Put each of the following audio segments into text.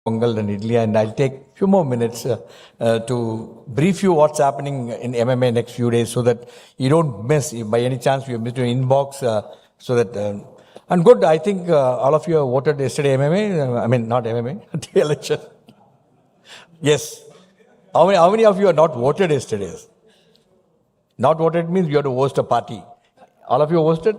Pongal and Idli, and I'll take a few more minutes to brief you what's happening in MMA next few days so that you don't miss, if by any chance you missed your inbox, so that, and good, I think all of you have voted yesterday MMA, I mean not MMA, the election. Yes. How many of you have not voted yesterday? Not voted means you have to host a party. All of you hosted?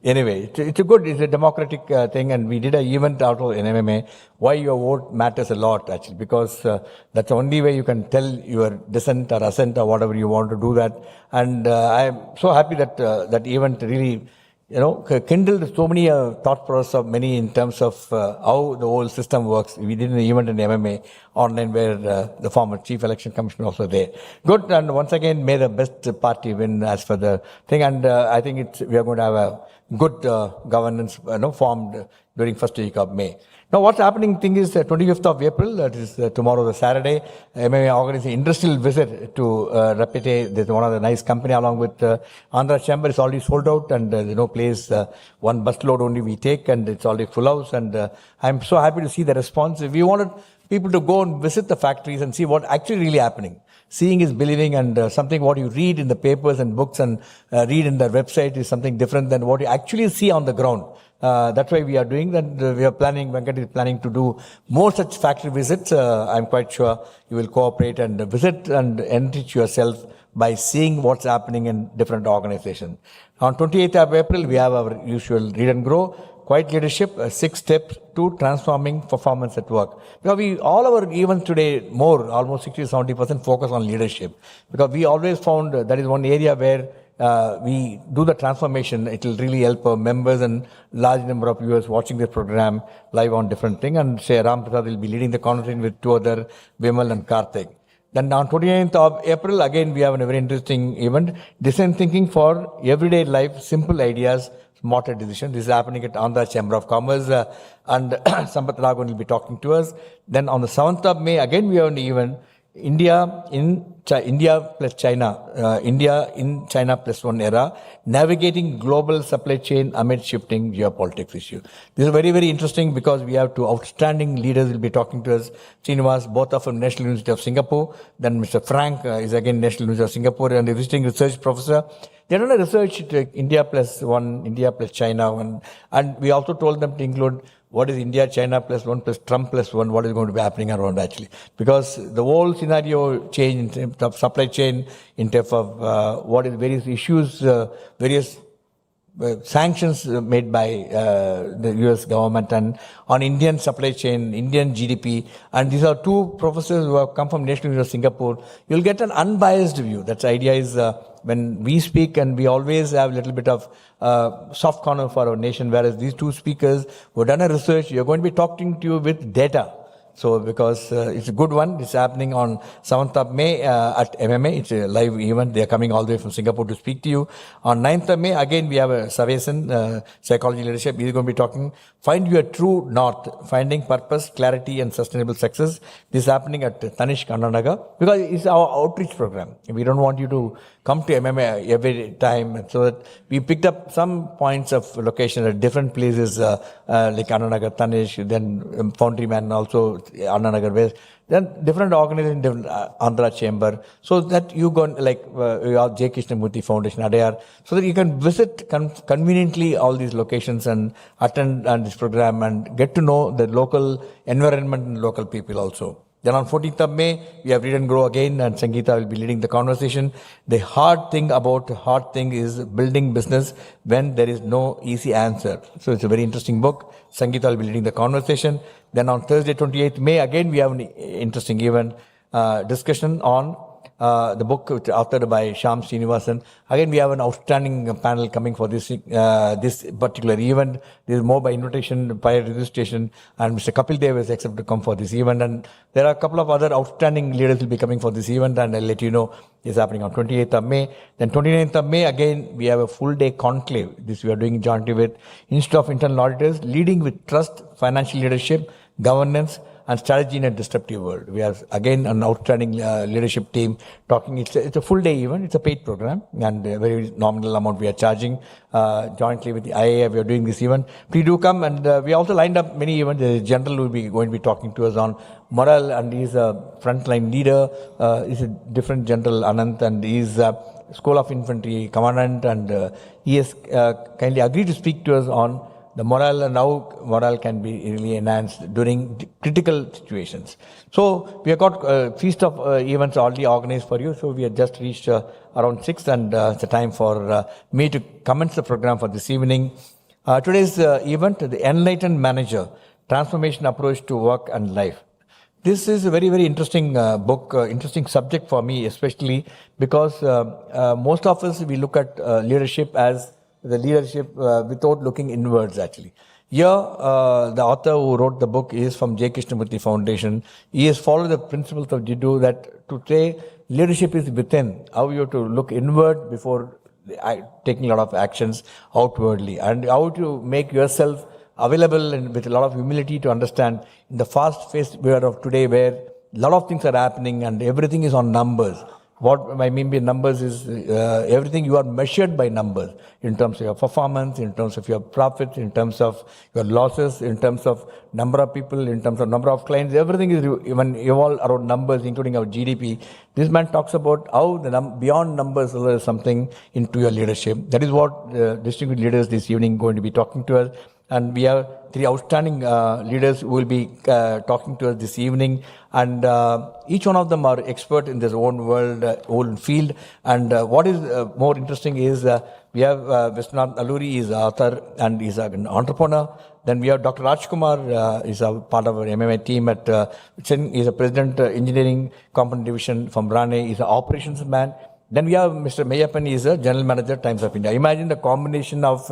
Anyway, it's a democratic thing, and we did an event out of in MMA. Why your vote matters a lot, actually, because that's the only way you can tell your dissent or assent or whatever you want to do that. And I'm so happy that that event really, kindled so many thought process of many in terms of how the whole system works. We did an event in MMA online where the former Chief Election Commissioner also there. Good, and once again, may the best party win as for the thing. And I think we are going to have a good governance formed during first week of May. Now, what's happening thing is 25th of April, that is tomorrow, the Saturday, MMA organizes an industrial visit to Rapite. There's one of the nice company along with Andhra Chamber. It's already sold out, and there's no place, one bus load only we take, and it's already full house. And I'm so happy to see the response. We wanted people to go and visit the factories and see what actually really happening. Seeing is believing, and something what you read in the papers and books and read in the website is something different than what you actually see on the ground. That's why we are doing that. We are planning, Venkat is planning to do more such factory visits. I'm quite sure you will cooperate and visit and enrich yourself by seeing what's happening in different organizations. On 28th of April, we have our usual read and grow. Quiet leadership, 6 steps to transforming performance at work. Because all our events today, almost 60-70% focus on leadership. Because we always found that is one area where we do the transformation. It will really help our members and large number of viewers watching this program live on different thing. And say Ram Prasad will be leading the conversation with 2 other, Vimal and Karthik. Then on 29th of April, again, we have a very interesting event. Design thinking for everyday life, simple ideas, smarter decisions. This is happening at Andhra Chamber of Commerce, and Sampath Raghavan will be talking to us. Then on the 7th of May, again, we have an event. India plus China, India in China plus one era, navigating global supply chain amid shifting geopolitics issue. This is very, very interesting because we have 2 outstanding leaders will be talking to us. Srinivas, both are from National University of Singapore. Then Mr. Frank is again National University of Singapore and a visiting research professor. They done a research to India plus one, India plus China one, and we also told them to include what is India, China plus one, plus Trump plus one, what is going to be happening around actually. Because the whole scenario changed in terms of supply chain, in terms of what is various issues, various sanctions made by the US government and on Indian supply chain, Indian GDP. And these are 2 professors who have come from National University of Singapore. You'll get an unbiased view. That's the idea is when we speak, and we always have a little bit of soft corner for our nation, whereas these 2 speakers who have done a research, you're going to be talking to you with data. So because it's a good one, it's happening on 7th of May at MMA. It's a live event. They're coming all the way from Singapore to speak to you. On 9th of May, again, we have a Savesan, Psychology Leadership. He's going to be talking, Find Your True North, Finding Purpose, Clarity and Sustainable Success. This is happening at Tanishq, Annanagar, because it's our outreach program. We don't want you to come to MMA every time, so that we picked up some points of location at different places, like Annanagar, Tanishq, then Foundryman also, Annanagar West, then different organizations, different Andhra Chamber, so that you go like J. Krishnamurti Foundation, Adayar, so that you can visit conveniently all these locations and attend this program and get to know the local environment and local people also. Then on 14th of May, we have Read and Grow again, and Sangeeta will be leading the conversation. The hard thing is building business when there is no easy answer. So it's a very interesting book. Sangeeta will be leading the conversation. Then on Thursday, 28th May, again we have an interesting event, discussion on the book authored by Shyam Srinivasan. Again, we have an outstanding panel coming for this particular event. This is more by invitation, by registration, and Mr. Kapil Dev is accepted to come for this event. And there are a couple of other outstanding leaders will be coming for this event, and I'll let you know it's happening on 28th of May. Then 29th of May, again, we have a full day conclave. This we are doing jointly with Institute of Internal Auditors, leading with trust, financial leadership, governance, and strategy in a disruptive world. We are again an outstanding leadership team talking. It's a full day event. It's a paid program and a very nominal amount we are charging jointly with the IAF. We are doing this event. Please do come, and we also lined up many events. The general will be going to be talking to us on morale, and he's a frontline leader. He's a different general, Anant, and he's School of Infantry commandant, and he has kindly agreed to speak to us on the morale and how morale can be really enhanced during critical situations. So we have got a feast of events already organized for you. So we have just reached around 6, and it's a time for me to commence the program for this evening. Today's event, the Enlightened Manager, Transformation Approach to Work and Life. This is a very, very interesting book, interesting subject for me, especially because most of us, we look at leadership as the leadership without looking inwards, actually. Here, the author who wrote the book is from J. Krishnamurti Foundation. He has followed the principles of Jiddu that to say leadership is within, how you have to look inward before taking a lot of actions outwardly, and how to make yourself available and with a lot of humility to understand in the fast-paced world of today where a lot of things are happening and everything is on numbers. What I mean by numbers is everything you are measured by numbers in terms of your performance, in terms of your profits, in terms of your losses, in terms of number of people, in terms of number of clients. Everything is even evolved around numbers, including our GDP. This man talks about how the beyond numbers there is something into your leadership. That is what distinguished leaders this evening going to be talking to us. And we have 3 outstanding leaders who will be talking to us this evening. And each one of them are expert in their own world, own field. And what is more interesting is we have Vishwanath Alluri, he is an author and he is an entrepreneur. Then we have Dr. Rajkumar, is a part of our MMA team at he is a president engineering component division from Rane. He is an operations man. Then we have Mr. Meiyappan, he is a General Manager, Times of India. Imagine the combination of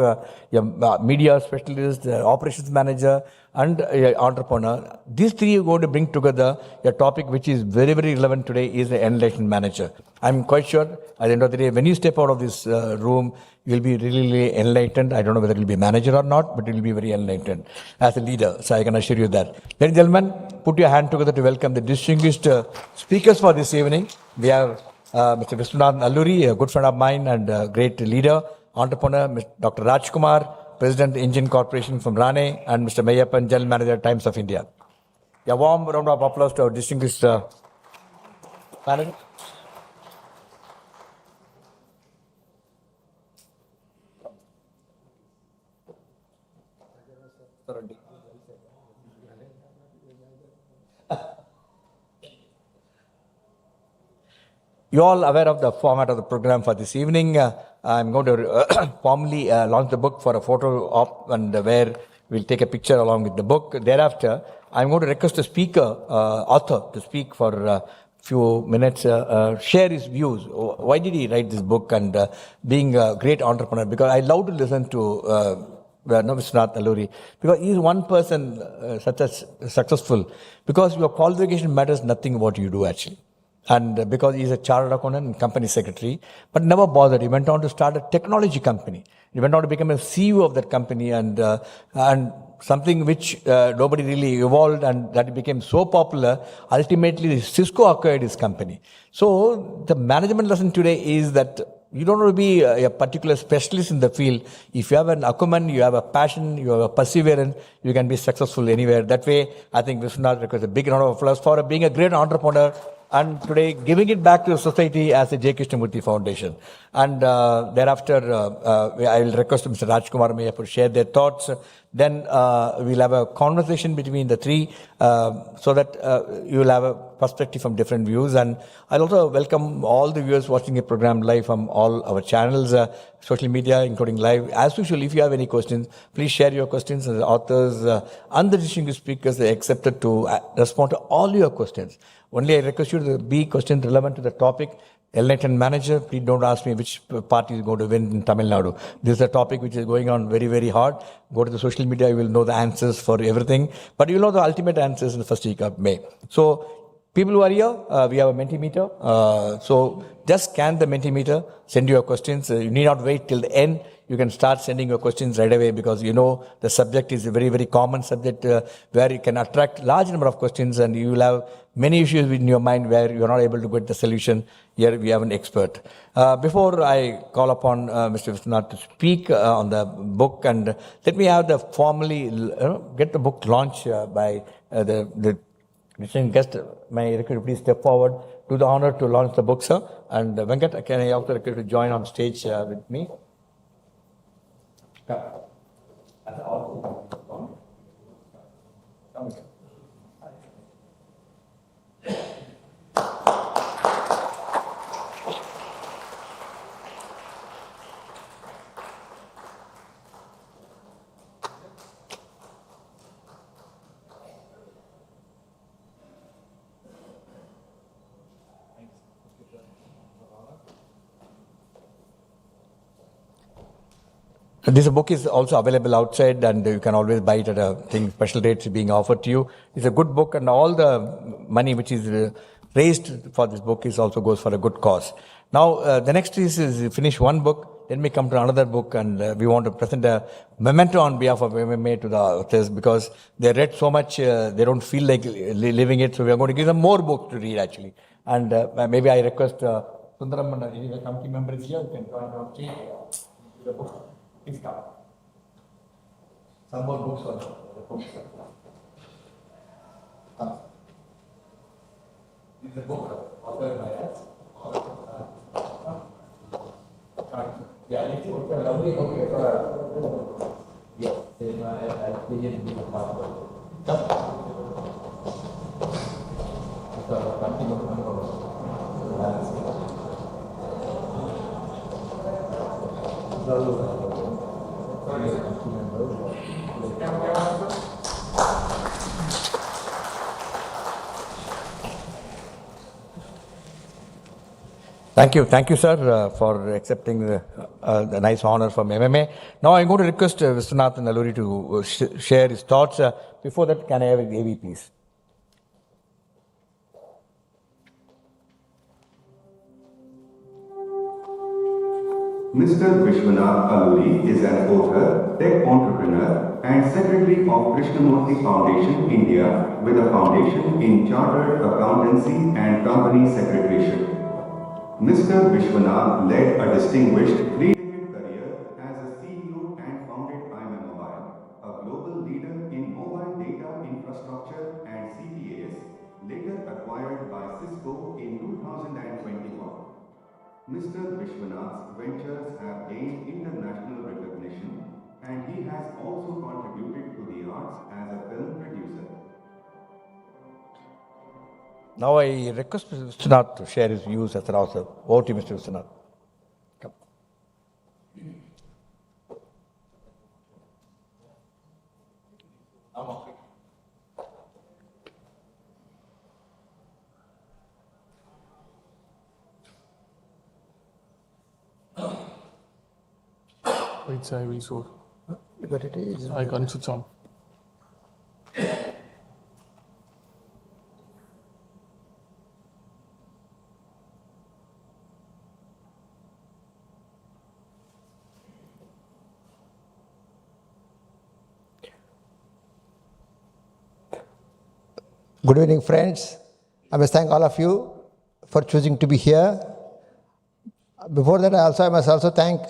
media specialist, operations manager, and entrepreneur. These 3 are going to bring together a topic which is very, very relevant today is the Enlightened Manager. I'm quite sure at the end of the day, when you step out of this room, you'll be really, really enlightened. I don't know whether you'll be a manager or not, but you'll be very enlightened as a leader. So I can assure you that. Ladies and gentlemen, put your hand together to welcome the distinguished speakers for this evening. We have Mr. Vishwanath Alluri, a good friend of mine and a great leader, entrepreneur, Dr. Rajkumar, President, Engine Corporation from Rane, and Mr. Meiyappan, General Manager, Times of India. A warm round of applause to our distinguished panel. You're all aware of the format of the program for this evening. I'm going to formally launch the book for a photo op and where we'll take a picture along with the book. Thereafter, I'm going to request a speaker, author, to speak for a few minutes, share his views. Why did he write this book and being a great entrepreneur? Because I love to listen to Vishwanath Alluri, because he is one person such as successful, because your qualification matters nothing what you do actually. And because he's a chartered accountant and company secretary, but never bothered. He went on to start a technology company. He went on to become a CEO of that company, and something which nobody really evolved, and that became so popular. Ultimately, Cisco acquired his company. So the management lesson today is that you don't want to be a particular specialist in the field. If you have an acumen, you have a passion, you have a perseverance, you can be successful anywhere. That way, I think Vishwanath requires a big round of applause for being a great entrepreneur, and today giving it back to the society as a J. Krishnamurti Foundation. And thereafter, I will request Mr. Rajkumar Meiyappan to share their thoughts. Then we'll have a conversation between the 3 so that you will have a perspective from different views. And I'll also welcome all the viewers watching the program live from all our channels, social media, including live. As usual, if you have any questions, please share your questions. And the authors and the distinguished speakers are accepted to respond to all your questions. Only I request you to be question relevant to the topic. Enlightened Manager, please don't ask me which party is going to win in Tamil Nadu. This is a topic which is going on very, very hard. Go to the social media, you will know the answers for everything. But you will know the ultimate answers in the first week of May. So, people who are here, we have a Mentimeter. So, just scan the Mentimeter, send your questions. You need not wait till the end. you can start sending your questions right away, because you know the subject is a very, very common subject where you can attract large number of questions, and you will have many issues in your mind where you are not able to get the solution. Here we have an expert. Before I call upon Mr. Vishwanath to speak on the book, and let me have the formally get the book launched by the guest. May I request you please step forward, do the honor to launch the book, sir. And Venkat, can I also request you to join on stage with me? This book is also available outside, and you can always buy it at a special rates being offered to you. It's a good book, and all the money which is raised for this book is also goes for a good cause. Now, the next is finish one book, then we come to another book, and we want to present a memento on behalf of MMA to the authors, because they read so much, they don't feel like living it, so we are going to give them more books to read actually. And maybe I request Sundaram, the committee member is here, you can join on stage the book. Please come. Some more books on the books. This is a book authored by us. Yeah, it's a lovely book. Yes, Thank you, sir, for accepting the nice honor from MMA. Now I'm going to request Vishwanath Alluri to share his thoughts. Before that, can I have an AV, please? Mr. Vishwanath Alluri is an author, tech entrepreneur, and secretary of Krishnamurti Foundation, India, with a foundation in Chartered Accountancy and Company Secretaryship. Mr. Vishwanath led a distinguished three-decade career as a CEO and founded Mobile, a global leader in mobile data infrastructure and CPaaS, later acquired by Cisco in 2021. Mr. Vishwanath's ventures have gained international recognition, and he has also contributed to the arts as a film producer. Now I request Mr. Vishwanath to share his views as an author. Over to you, Mr. Vishwanath. Come. Wait, I will show. But it is. I can't switch on. Good evening, friends. I must thank all of you for choosing to be here. Before that, I must also thank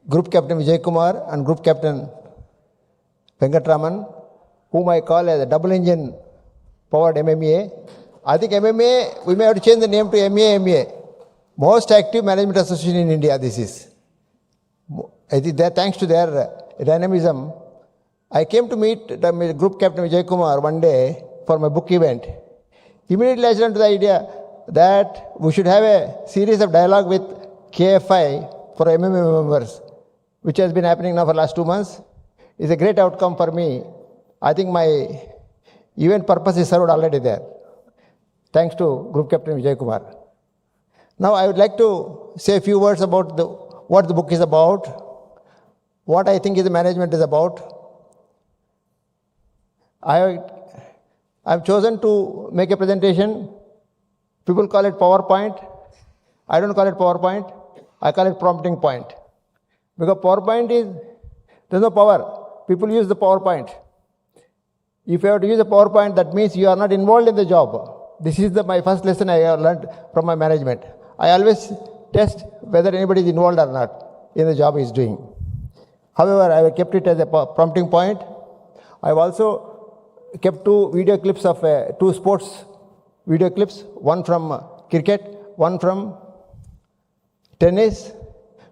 Group Captain Vijay Kumar and Group Captain Venkatraman, whom I call as a double-engine powered MMA. I think MMA, we may have to change the name to MEA. Most active management association in India, this is. I think that thanks to their dynamism, I came to meet the Group Captain Vijay Kumar one day for my book event. Immediately I turned to the idea that we should have a series of dialogue with KFI for MMA members, which has been happening now for the last 2 months. It's a great outcome for me. I think my event purpose is served already there. Thanks to Group Captain Vijay Kumar. Now I would like to say a few words about what the book is about, what I think the management is about. I've chosen to make a presentation. People call it PowerPoint. I don't call it PowerPoint. I call it prompting point. Because PowerPoint is, there's no power. People use the PowerPoint. If you have to use a PowerPoint, that means you are not involved in the job. This is my first lesson I have learned from my management. I always test whether anybody is involved or not in the job he is doing. However, I have kept it as a prompting point. I have also kept two video clips of two sports video clips, one from cricket, one from tennis,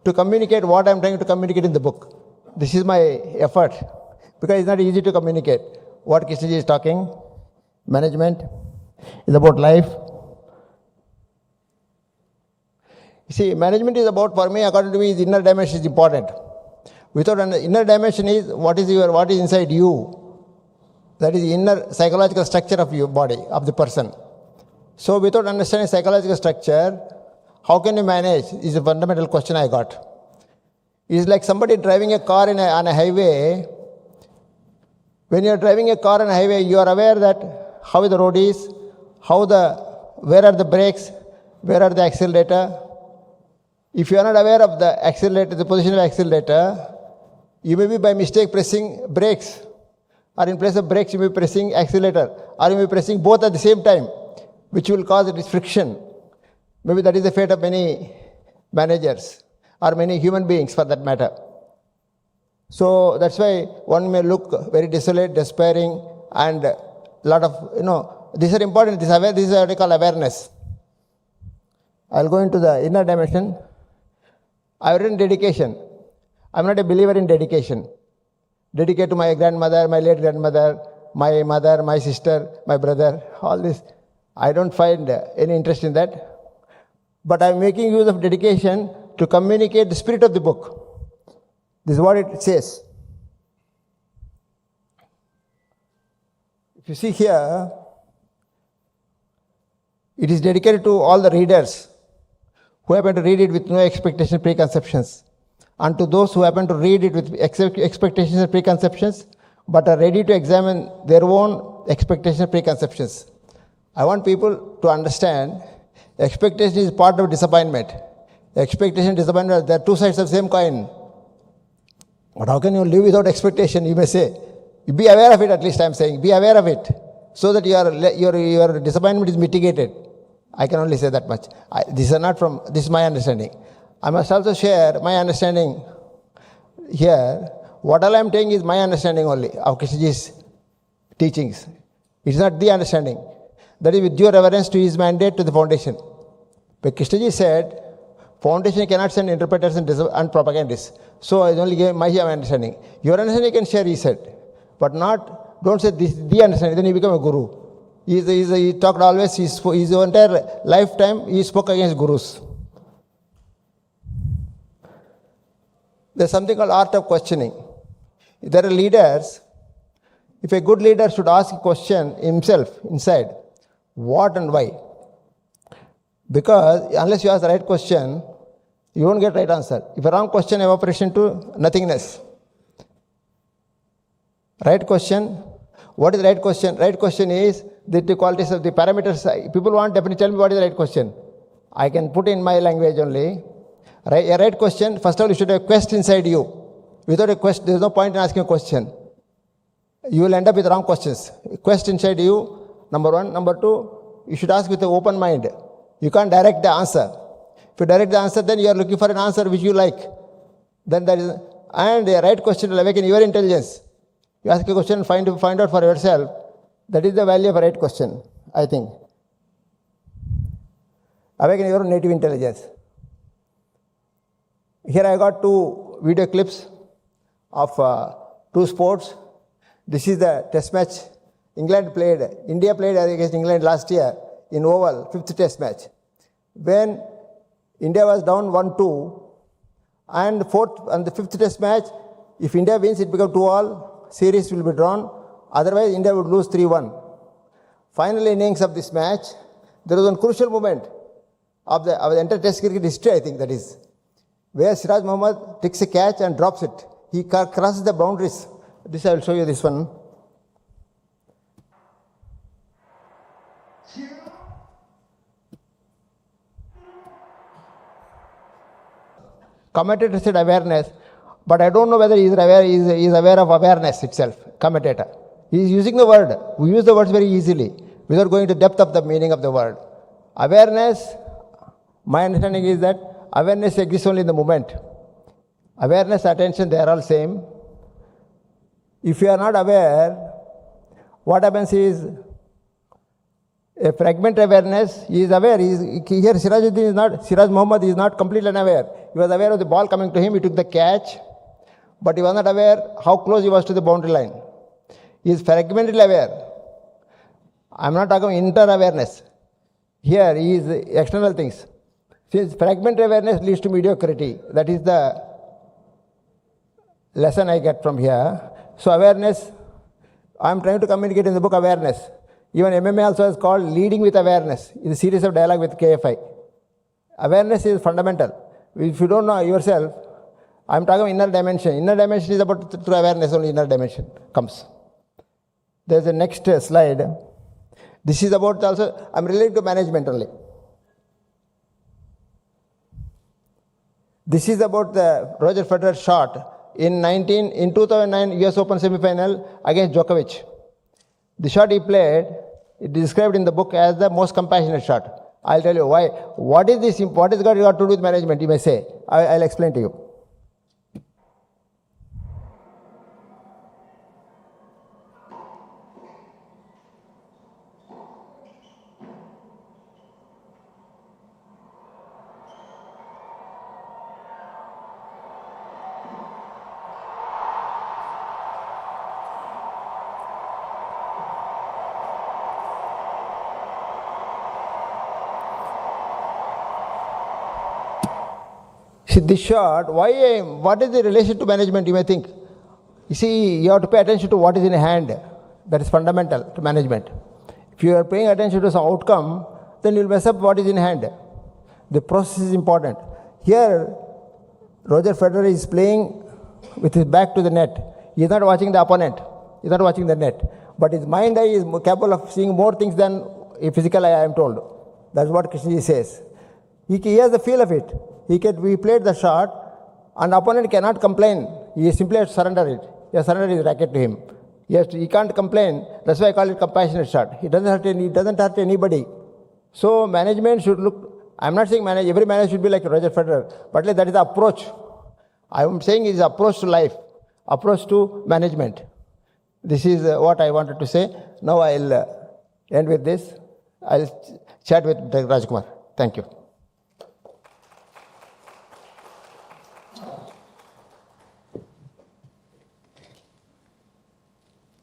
to communicate what I am trying to communicate in the book. This is my effort, because it's not easy to communicate what Krishnaji is talking. Management is about life. You see, management is about, for me, according to me, the inner dimension is important. Without an inner dimension is what is inside you. That is the inner psychological structure of your body, of the person. So without understanding psychological structure, how can you manage is a fundamental question I got. It is like somebody driving a car on a highway. When you are driving a car on a highway, you are aware that how the road is, where are the brakes, where are the accelerator. If you are not aware of the accelerator, the position of accelerator, you may be by mistake pressing brakes, or in place of brakes you may be pressing accelerator, or you may be pressing both at the same time, which will cause this friction. Maybe that is the fate of many managers, or many human beings for that matter. So that's why one may look very desolate, despairing, and a lot of, these are important. This is what I call awareness. I'll go into the inner dimension. I've written dedication. I'm not a believer in dedication. Dedicate to my grandmother, my late grandmother, my mother, my sister, my brother, all this. I don't find any interest in that. But I'm making use of dedication to communicate the spirit of the book. This is what it says. If you see here, it is dedicated to all the readers who happen to read it with no expectation, preconceptions, and to those who happen to read it with expectations and preconceptions, but are ready to examine their own expectations and preconceptions. I want people to understand expectation is part of disappointment. Expectation and disappointment, they are two sides of the same coin. But how can you live without expectation, you may say. Be aware of it, at least I am saying. Be aware of it, so that your disappointment is mitigated. I can only say that much. This is my understanding. I must also share my understanding here. What all I am saying is my understanding only of Krishnaji's teachings. It is not the understanding. That is with due reverence to his mandate to the foundation. But Krishnaji said, foundation cannot send interpreters and propagandists. So I only gave my understanding. Your understanding you can share, he said. But don't say this the understanding, then you become a guru. He talked always, his entire lifetime, he spoke against gurus. There's something called art of questioning. There are leaders. If a good leader should ask a question himself inside, what and why? Because unless you ask the right question, you won't get right answer. If a wrong question, evaporation to nothingness. Right question. What is the right question? Right question is the qualities of the parameters. People want definitely tell me what is the right question. I can put in my language only. A right question, first of all, you should have a quest inside you. Without a quest, there is no point in asking a question. You will end up with wrong questions. A quest inside you, number one. Number two, you should ask with an open mind. You can't direct the answer. If you direct the answer, then you are looking for an answer which you like. Then that is, and a right question will awaken your intelligence. You ask a question, find out for yourself. That is the value of a right question, I think. Awaken your native intelligence. Here I got two video clips of two sports. This is the test match India played against England last year in Oval, 5th test match. When India was down 1-2, and the 5th test match, if India wins, it becomes 2-all. Series will be drawn. Otherwise, India would lose 3-1. Final innings of this match, there was one crucial moment of the entire Test cricket history, I think that is, where Siraj Mohammad takes a catch and drops it. He crosses the boundaries. This I will show you this one. Commentator said awareness. but I don't know whether he is aware of awareness itself, commentator. He is using the word. We use the words very easily without going to depth of the meaning of the word. Awareness, my understanding is that awareness exists only in the moment. Awareness, attention, they are all same. If you are not aware, what happens is a fragment awareness. He is aware. Here Siraj Muhammad is not completely unaware. He was aware of the ball coming to him. He took the catch, but he was not aware how close he was to the boundary line. He is fragmentally aware. I am not talking inter-awareness. Here he is external things. Since fragment awareness leads to mediocrity, that is the lesson I get from here. So awareness, I am trying to communicate in the book awareness. Even MMA also is called leading with awareness. It's a series of dialogue with KFI. Awareness is fundamental. If you don't know yourself, I am talking inner dimension. Inner dimension is about through awareness only inner dimension comes. There's a next slide. This is about also, I'm related to management only. This is about the Roger Federer shot in 2009 US Open semi-final against Djokovic. The shot he played, it is described in the book as the most compassionate shot. I'll tell you why. What is this? What is got to do with management? You may say. I'll explain to you. See, this shot, what is the relation to management, you may think? You see, you have to pay attention to what is in hand. That is fundamental to management. If you are paying attention to some outcome, then you will mess up what is in hand. The process is important. Here, Roger Federer is playing with his back to the net. He is not watching the opponent. He is not watching the net. But his mind eye is capable of seeing more things than a physical eye, I am told. That's what Krishnaji says. He has the feel of it. We played the shot, and opponent cannot complain. He simply has to surrender it. He has surrendered his racket to him. He can't complain. That's why I call it compassionate shot. It doesn't hurt anybody. So management should look. I'm not saying every manager should be like Roger Federer, but that is the approach. I'm saying is approach to life, approach to management. This is what I wanted to say. Now I'll end with this. I'll chat with Rajkumar. Thank you.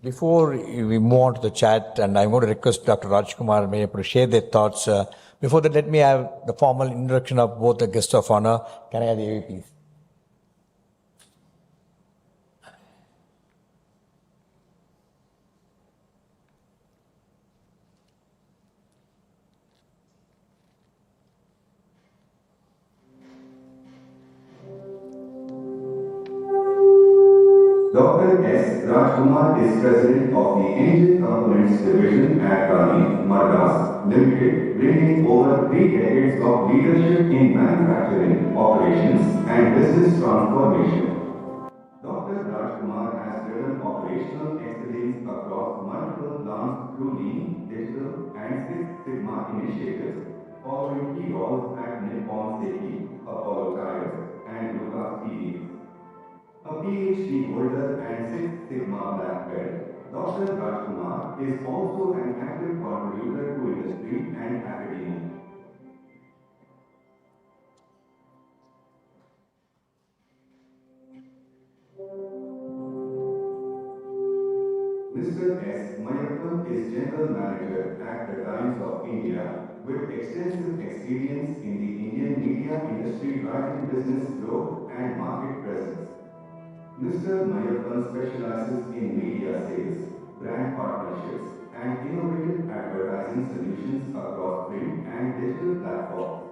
Before we move on to the chat, and I'm going to request Dr. Rajkumar Meiyappan to share their thoughts. Before that, let me have the formal introduction of both the guests of honor. Can I have the AV, please? Dr. S. Rajkumar is President of the Engine Components Division at Rane, Madras, Limited, bringing over 3 decades of leadership in manufacturing, operations, and business transformation. Dr. Rajkumar has driven operational excellence across multiple plants through Lean, Digital, and Six Sigma initiatives, following key roles at Nippon Seiki, Apollo Tires, and Lucas Steel. A PhD holder and Six Sigma black belt, Dr. Rajkumar is also an active contributor to industry and academia. Mr. S. Meiyappan is General Manager at the Times of India with extensive experience in the Indian media industry writing business growth and market presence. Mr. Meiyappan specializes in media sales, brand partnerships, and innovative advertising solutions across print and digital platforms.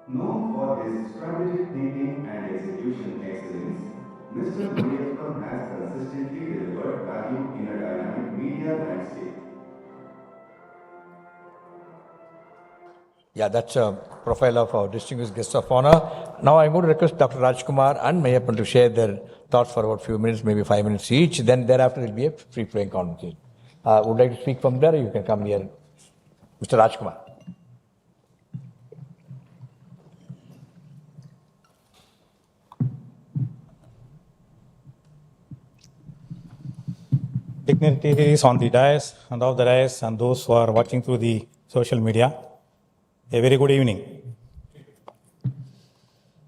Known for his strategic thinking and execution excellence, Mr. Meiyappan has consistently delivered value in a dynamic media landscape. Yeah, that's a profile of our distinguished guest of honor. Now I'm going to request Dr. Rajkumar and Meiyappan to share their thoughts for about a few minutes, maybe 5 minutes each. Then thereafter there will be a free-flowing conversation. Would like to speak from there? You can come here. Mr. Rajkumar. Dignitaries on the dais and off the dais and those who are watching through the social media, a very good evening.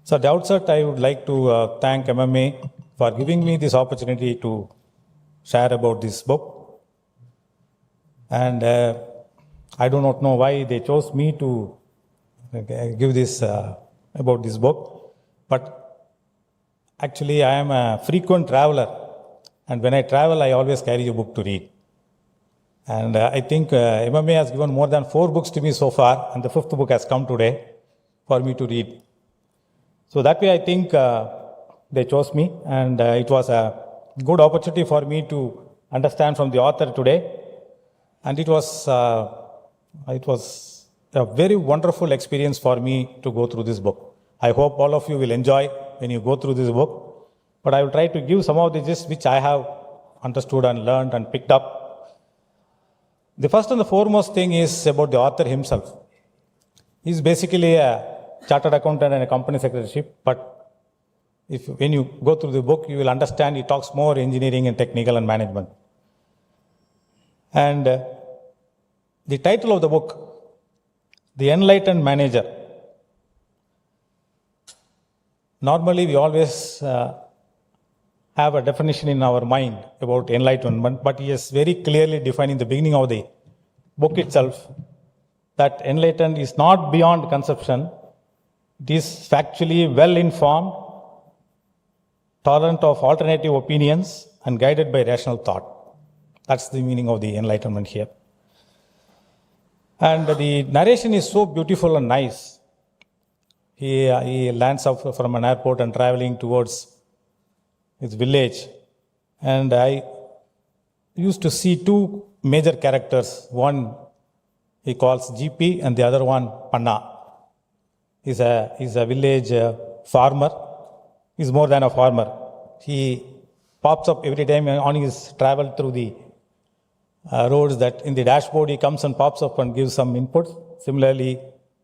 So at the outset, I would like to thank MMA for giving me this opportunity to share about this book. And I do not know why they chose me to give this about this book, but actually I am a frequent traveler. And when I travel, I always carry a book to read. And I think MMA has given more than 4 books to me so far, and the 5th book has come today for me to read. So that way I think they chose me, and it was a good opportunity for me to understand from the author today. And it was a very wonderful experience for me to go through this book. I hope all of you will enjoy when you go through this book. But I will try to give some of the gist which I have understood and learned and picked up. The first and the foremost thing is about the author himself. He is basically a chartered accountant and a company secretary, but when you go through the book, you will understand he talks more engineering and technical and management. And the title of the book, The Enlightened Manager. Normally, we always have a definition in our mind about enlightenment, but he is very clearly defined in the beginning of the book itself that enlightened is not beyond conception. It is factually well informed, tolerant of alternative opinions, and guided by rational thought. That's the meaning of the enlightenment here. And the narration is so beautiful and nice. He lands up from an airport and traveling towards his village. And I used to see 2 major characters. One he calls GP and the other one Panna. He's a village farmer. He's more than a farmer. He pops up every time on his travel through the roads that in the dashboard he comes and pops up and gives some input. Similarly,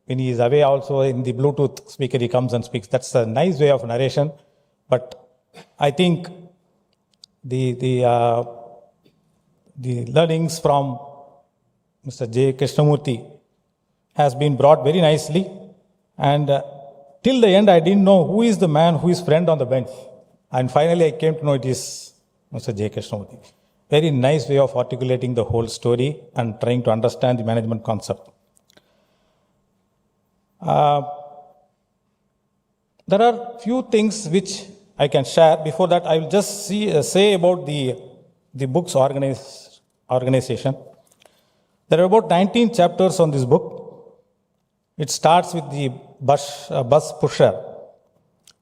when he is away also in the Bluetooth speaker he comes and speaks. That's a nice way of narration. But I think the learnings from Mr. J. Krishnamurti has been brought very nicely. And till the end, I didn't know who is the man who is friend on the bench. And finally, I came to know it is Mr. J. Krishnamurti. Very nice way of articulating the whole story and trying to understand the management concept. There are few things which I can share. Before that, I will just say about the book's organization. There are about 19 chapters on this book. It starts with the bus pusher.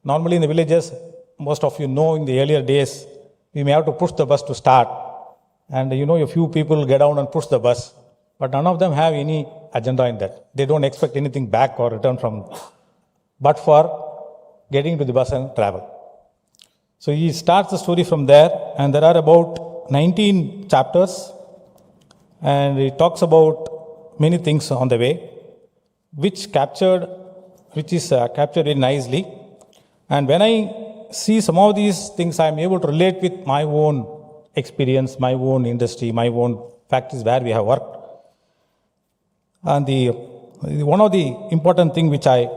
Normally in the villages, most of you know in the earlier days, we may have to push the bus to start. And a few people get down and push the bus. But none of them have any agenda in that. They don't expect anything back or return from, but for getting to the bus and travel. So he starts the story from there, and there are about 19 chapters, and he talks about many things on the way, which is captured very nicely. And when I see some of these things, I am able to relate with my own experience, my own industry, my own factories where we have worked. And one of the important thing which I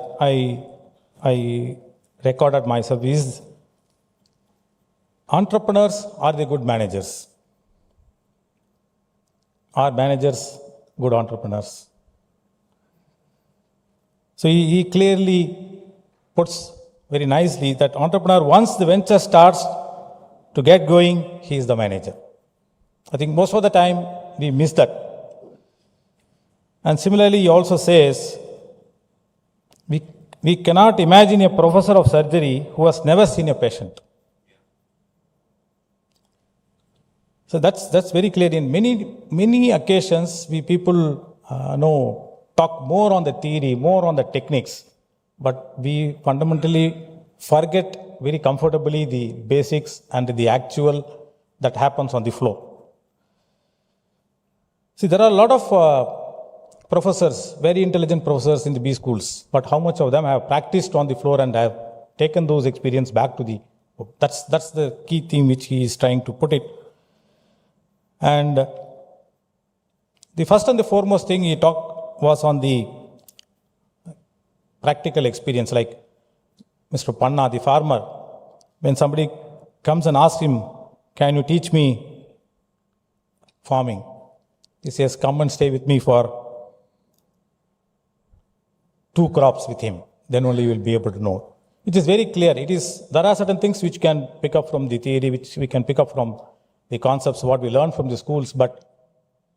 recorded myself is entrepreneurs are the good managers. Are managers good entrepreneurs? So he clearly puts very nicely that entrepreneur, once the venture starts to get going, he is the manager. I think most of the time we miss that. And similarly, he also says, we cannot imagine a professor of surgery who has never seen a patient. So that's very clear. In many occasions, we people talk more on the theory, more on the techniques. but we fundamentally forget very comfortably the basics and the actual that happens on the floor. See, there are a lot of professors, very intelligent professors in the B schools, but how much of them have practiced on the floor and have taken those experience back to the book? That's the key theme which he is trying to put it. And the first and the foremost thing he talked was on the practical experience, like Mr. Panna, the farmer, when somebody comes and asks him, can you teach me farming? He says, come and stay with me for 2 crops with him. Then only you will be able to know. It is very clear. There are certain things which can pick up from the theory, which we can pick up from the concepts, what we learn from the schools, but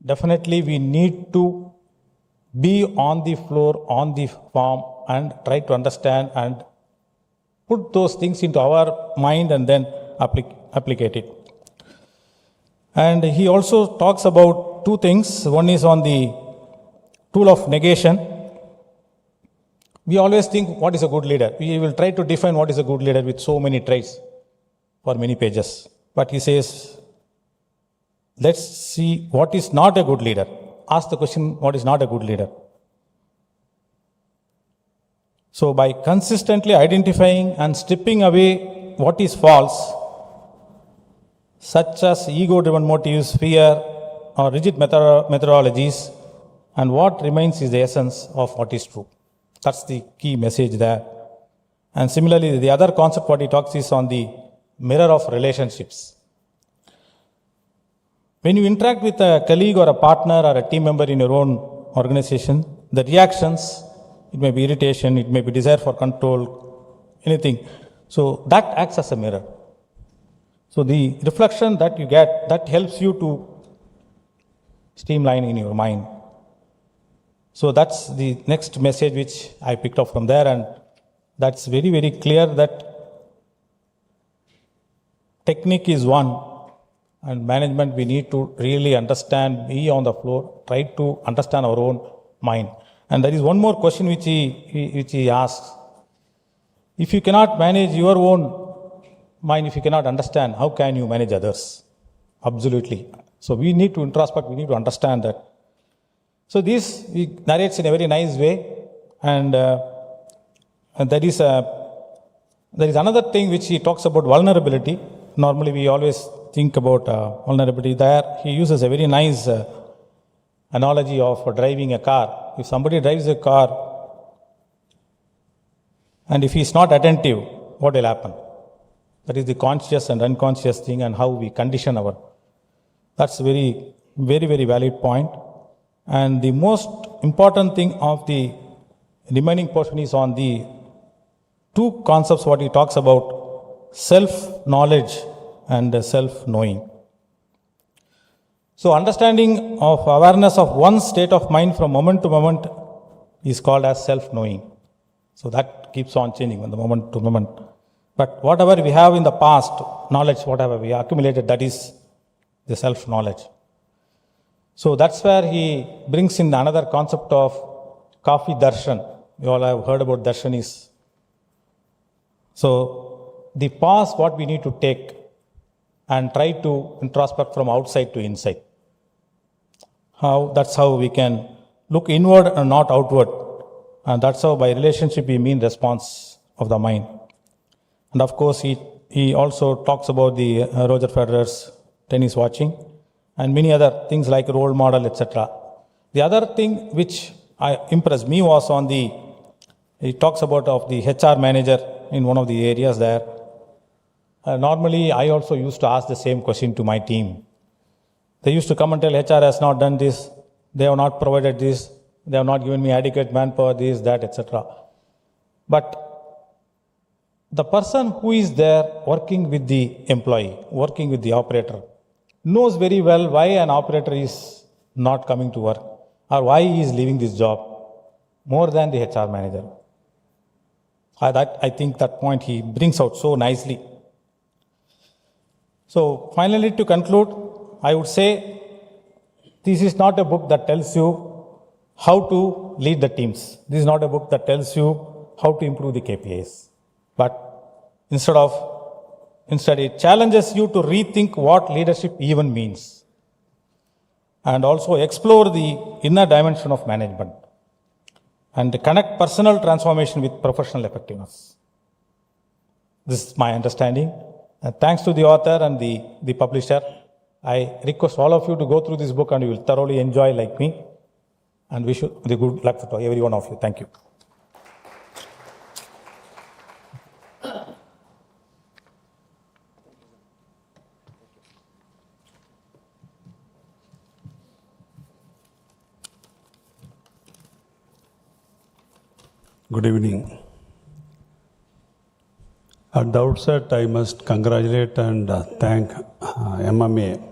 definitely we need to be on the floor, on the farm, and try to understand and put those things into our mind and then applicate it. And he also talks about 2 things. One is on the tool of negation. We always think, what is a good leader? We will try to define what is a good leader with so many traits for many pages. But he says, let's see what is not a good leader. Ask the question, what is not a good leader? So by consistently identifying and stripping away what is false, such as ego-driven motives, fear, or rigid methodologies, and what remains is the essence of what is true. That's the key message there. And similarly, the other concept what he talks is on the mirror of relationships. When you interact with a colleague or a partner or a team member in your own organization, the reactions, it may be irritation, it may be desire for control, anything. So that acts as a mirror. So the reflection that you get, that helps you to streamline in your mind. So that's the next message which I picked up from there, and that's very, very clear that technique is one, and management we need to really understand, be on the floor, try to understand our own mind. And there is one more question which he asks. If you cannot manage your own mind, if you cannot understand, how can you manage others? Absolutely. So we need to introspect, we need to understand that. So this he narrates in a very nice way, and there is another thing which he talks about vulnerability. Normally we always think about vulnerability. There he uses a very nice analogy of driving a car. If somebody drives a car and if he is not attentive, what will happen? That is the conscious and unconscious thing, and how we condition our. That's a very, very, very valid point. And the most important thing of the remaining portion is on the 2 concepts what he talks about, self-knowledge and self-knowing. So understanding of awareness of one's state of mind from moment to moment is called as self-knowing. So that keeps on changing from the moment to moment. But whatever we have in the past, knowledge, whatever we accumulated, that is the self-knowledge. So that's where he brings in another concept of Kafi Darshan. You all have heard about Darshan is. So the past, what we need to take and try to introspect from outside to inside. That's how we can look inward and not outward. And that's how by relationship we mean response of the mind. And of course, he also talks about the Roger Federer's tennis watching and many other things like role model, etc. The other thing which impressed me was he talks about of the HR manager in one of the areas there. Normally, I also used to ask the same question to my team. They used to come and tell HR has not done this, they have not provided this, they have not given me adequate manpower, this, that, etc. But the person who is there working with the employee, working with the operator, knows very well why an operator is not coming to work or why he is leaving this job more than the HR manager. I think that point he brings out so nicely. So finally, to conclude, I would say this is not a book that tells you how to lead the teams. This is not a book that tells you how to improve the KPIs. But instead it challenges you to rethink what leadership even means, and also explore the inner dimension of management and connect personal transformation with professional effectiveness. This is my understanding. And thanks to the author and the publisher, I request all of you to go through this book and you will thoroughly enjoy like me. And wish you the good luck for every one of you. Thank you. Good evening. At the outset, I must congratulate and thank MMA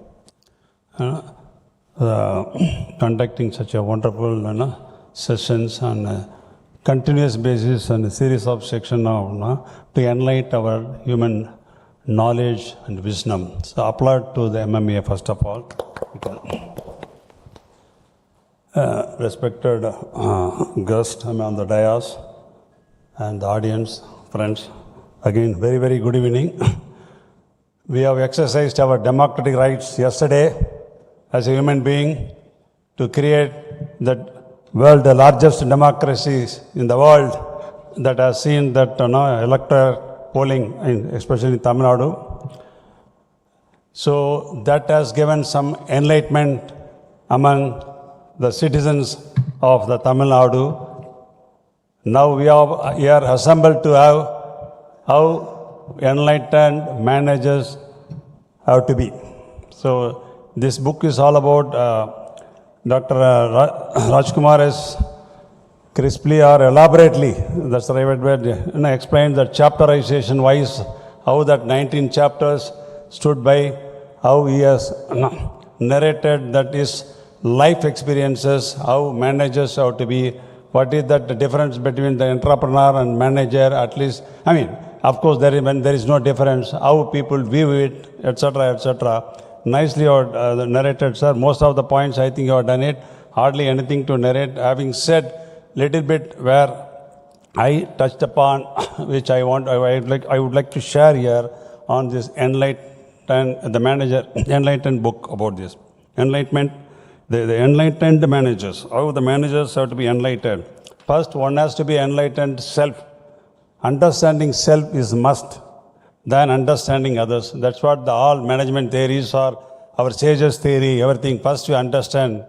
conducting such a wonderful sessions on a continuous basis and a series of sections to enlighten our human knowledge and wisdom. So applaud to the MMA first of all. Respected guest on the dais and the audience, friends, again very, very good evening. We have exercised our democratic rights yesterday as a human being to create the largest democracies in the world that has seen that electoral polling, especially in Tamil Nadu. So that has given some enlightenment among the citizens of the Tamil Nadu. Now we are here assembled to have how enlightened managers have to be. So this book is all about Dr. Rajkumar has crisply or elaborately, that's the right word, explained that chapterization wise, how that 19 chapters stood by, how he has narrated that is life experiences, how managers have to be, what is that difference between the entrepreneur and manager, at least, of course, when there is no difference, how people view it, etc., etc. Nicely narrated, sir. Most of the points, I think you have done it. Hardly anything to narrate. Having said little bit where I touched upon, which I would like to share here on this Enlightened book about this. Enlightenment. The enlightened managers, how the managers have to be enlightened. First, one has to be enlightened self. Understanding self is must, then understanding others. That's what all management theories are, our sages theory, everything. First you understand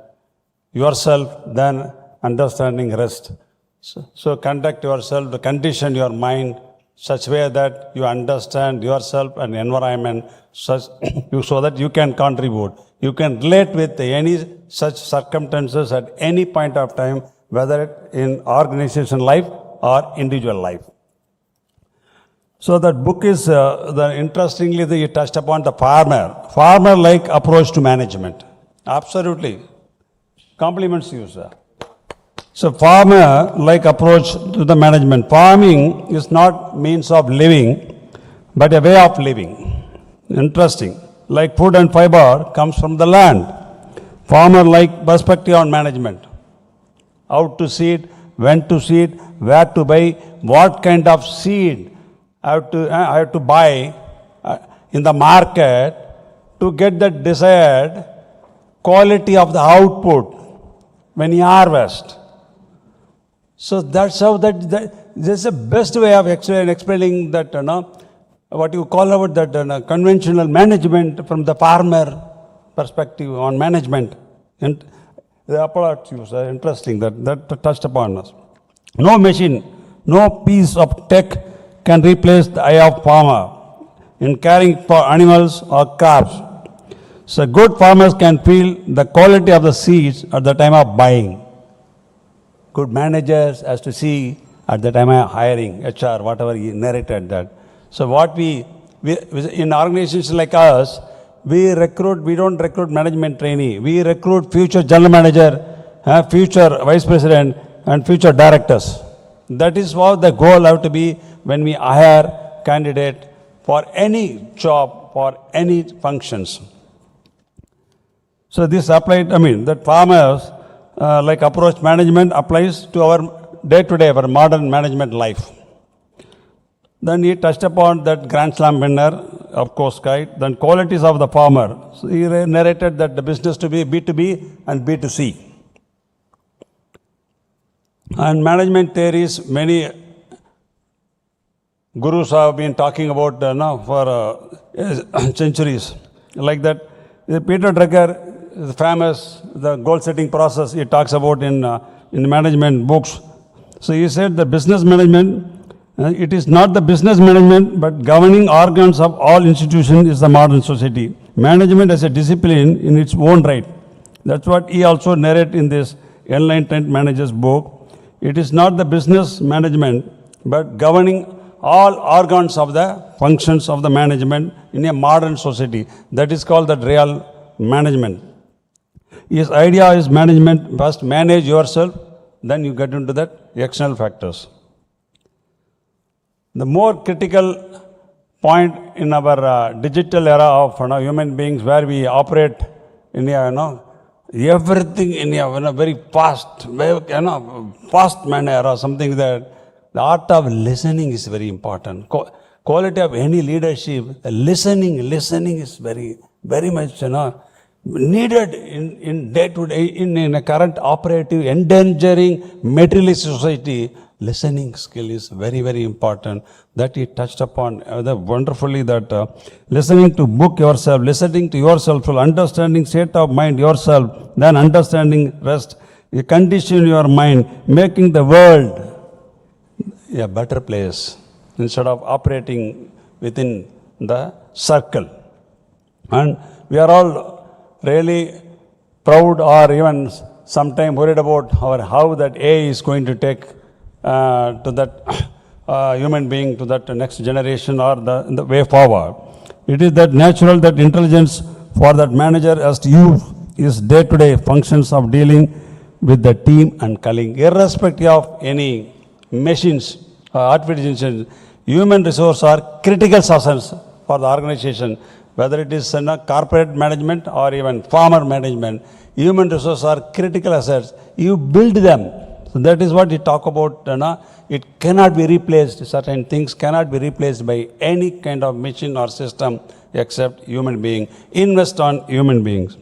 yourself, then understanding rest. So conduct yourself, condition your mind such way that you understand yourself and environment so that you can contribute. You can relate with any such circumstances at any point of time, whether in organization life or individual life. So that book is, interestingly, you touched upon the farmer-like approach to management. Absolutely. Compliments you, sir. So farmer-like approach to the management. Farming is not means of living, but a way of living. Interesting. Like food and fiber comes from the land. Farmer-like perspective on management. How to seed, when to seed, where to buy, what kind of seed I have to buy in the market to get the desired quality of the output when you harvest. So that's how this is the best way of explaining that, what you call about that conventional management from the farmer perspective on management. And the approach you sir, interesting that touched upon us. No machine, no piece of tech can replace the eye of farmer in caring for animals or crops. So good farmers can feel the quality of the seeds at the time of buying. Good managers has to see at the time of hiring, HR, whatever he narrated that. So what we in organizations like us, we don't recruit management trainee. We recruit future general manager, future vice president, and future directors. That is what the goal have to be when we hire candidate for any job, for any functions. So this applied, that farmers like approach management applies to our day-to-day, our modern management life. Then he touched upon that Grand Slam winner, of course, right? Then qualities of the farmer. So he narrated that the business to be B2B and B2C. And management theories, many gurus have been talking about now for centuries. Like that, Peter Drucker is famous, the goal-setting process he talks about in management books. So he said the business management, it is not the business management, but governing organs of all institutions is the modern society. Management as a discipline in its own right. That's what he also narrates in this Enlightened Manager's book. It is not the business management, but governing all organs of the functions of the management in a modern society. That is called the real management. His idea is management, first manage yourself, then you get into that external factors. The more critical point in our digital era of human beings, where we operate in a everything in a very fast, fast manner or something, that the art of listening is very important. Quality of any leadership, listening is very, very much needed in day-to-day, in a current operative, endangering materialist society. Listening skill is very, very important. That he touched upon wonderfully, that listening to book yourself, listening to yourself, understanding state of mind yourself, then understanding rest. You condition your mind, making the world a better place instead of operating within the circle. And we are all really proud or even sometimes worried about how that AI is going to take to that human being, to that next generation or the way forward. It is that natural, that intelligence for that manager has to use his day-to-day functions of dealing with the team and colleague, irrespective of any machines, artificial intelligence. Human resources are critical assets for the organization, whether it is corporate management or even farmer management. Human resources are critical assets. You build them. So that is what we talk about. It cannot be replaced. Certain things cannot be replaced by any kind of machine or system except human being. Invest on human beings.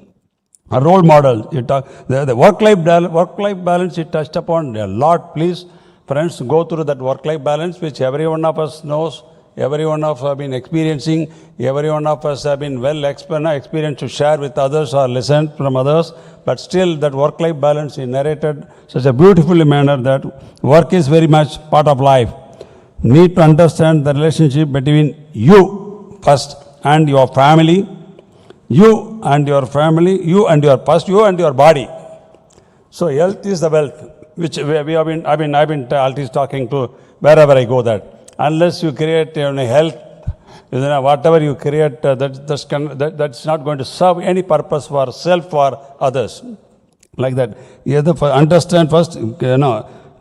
A role model. The work-life balance, it touched upon a lot. Please, friends, go through that work-life balance, which every one of us knows, every one of us have been experiencing, every one of us have been well experienced to share with others or listen from others. But still, that work-life balance is narrated such a beautiful manner that work is very much part of life. Need to understand the relationship between you first and your family, you and your family, you and your body. So health is the wealth, which we have been, I've been always talking to wherever I go, that unless you create health, whatever you create, that's not going to serve any purpose for self or others. Like that. You have to understand first,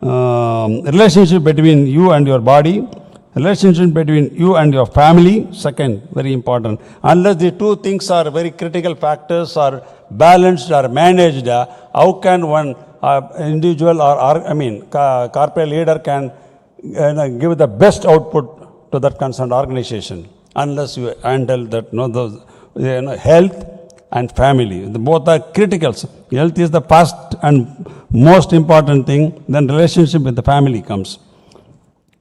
relationship between you and your body, relationship between you and your family, second, very important. Unless the two things are very critical factors, are balanced or managed, how can one individual or corporate leader can give the best output to that concerned organization? Unless you handle that, health and family. Both are critical. Health is the first and most important thing, then relationship with the family comes.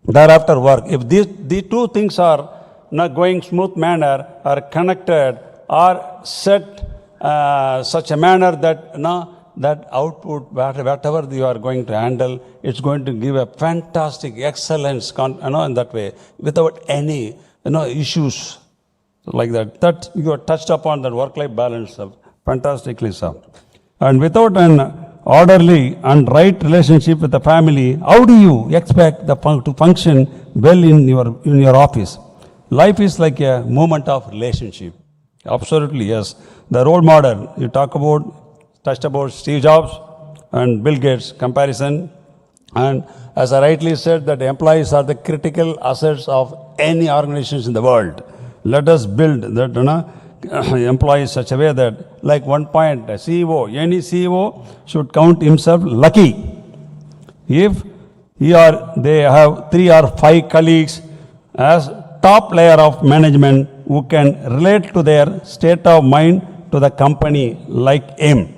Thereafter work. If these two things are not going smooth manner, are connected, or set such a manner that that output, whatever you are going to handle, it's going to give a fantastic excellence in that way, without any issues like that. That you are touched upon, that work-life balance fantastically so. And without an orderly and right relationship with the family, how do you expect to function well in your office? Life is like a movement of relationship. Absolutely, yes. The role model you touched about Steve Jobs and Bill Gates comparison. And as I rightly said, that employees are the critical assets of any organizations in the world. Let us build that employees such a way that, like one point, any CEO should count himself lucky if They have 3 or 5 colleagues as top layer of management who can relate to their state of mind to the company like him.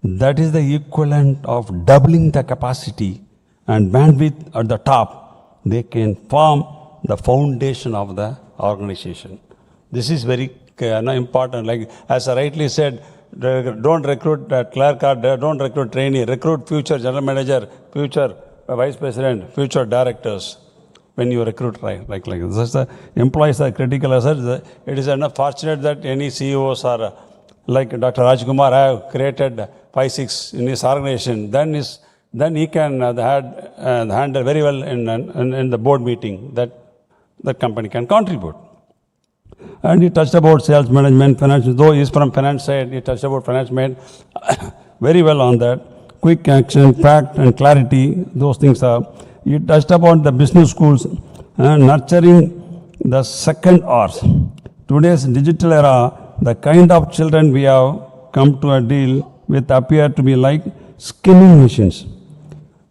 That is the equivalent of doubling the capacity and bandwidth at the top. They can form the foundation of the organization. This is very important. Like as I rightly said, don't recruit clerk or don't recruit trainee. Recruit future general manager, future vice president, future directors. When you recruit like this, the employees are critical assets. It is unfortunate that any CEOs are like Dr. Rajkumar have created 5-6 in his organization. Then he can handle very well in the board meeting that the company can contribute. And he touched about sales management, finance. Though he is from finance side, he touched about finance management very well on that. Quick action, fact and clarity, those things are. He touched upon the business schools and nurturing the second hours. Today's digital era, the kind of children we have come to a deal with appear to be like skimming machines.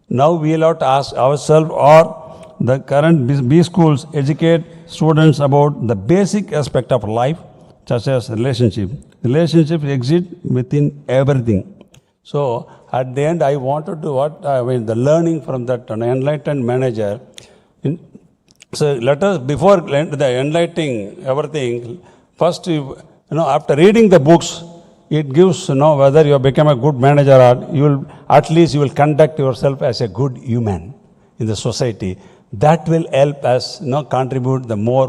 Now we will have to ask ourselves, or the current B schools educate students about the basic aspect of life, such as relationship. Relationships exist within everything. So at the end, I wanted to the learning from that enlightened manager. So let us, before the enlightening everything, first after reading the books, it gives whether you become a good manager or at least you will conduct yourself as a good human in the society. That will help us contribute the more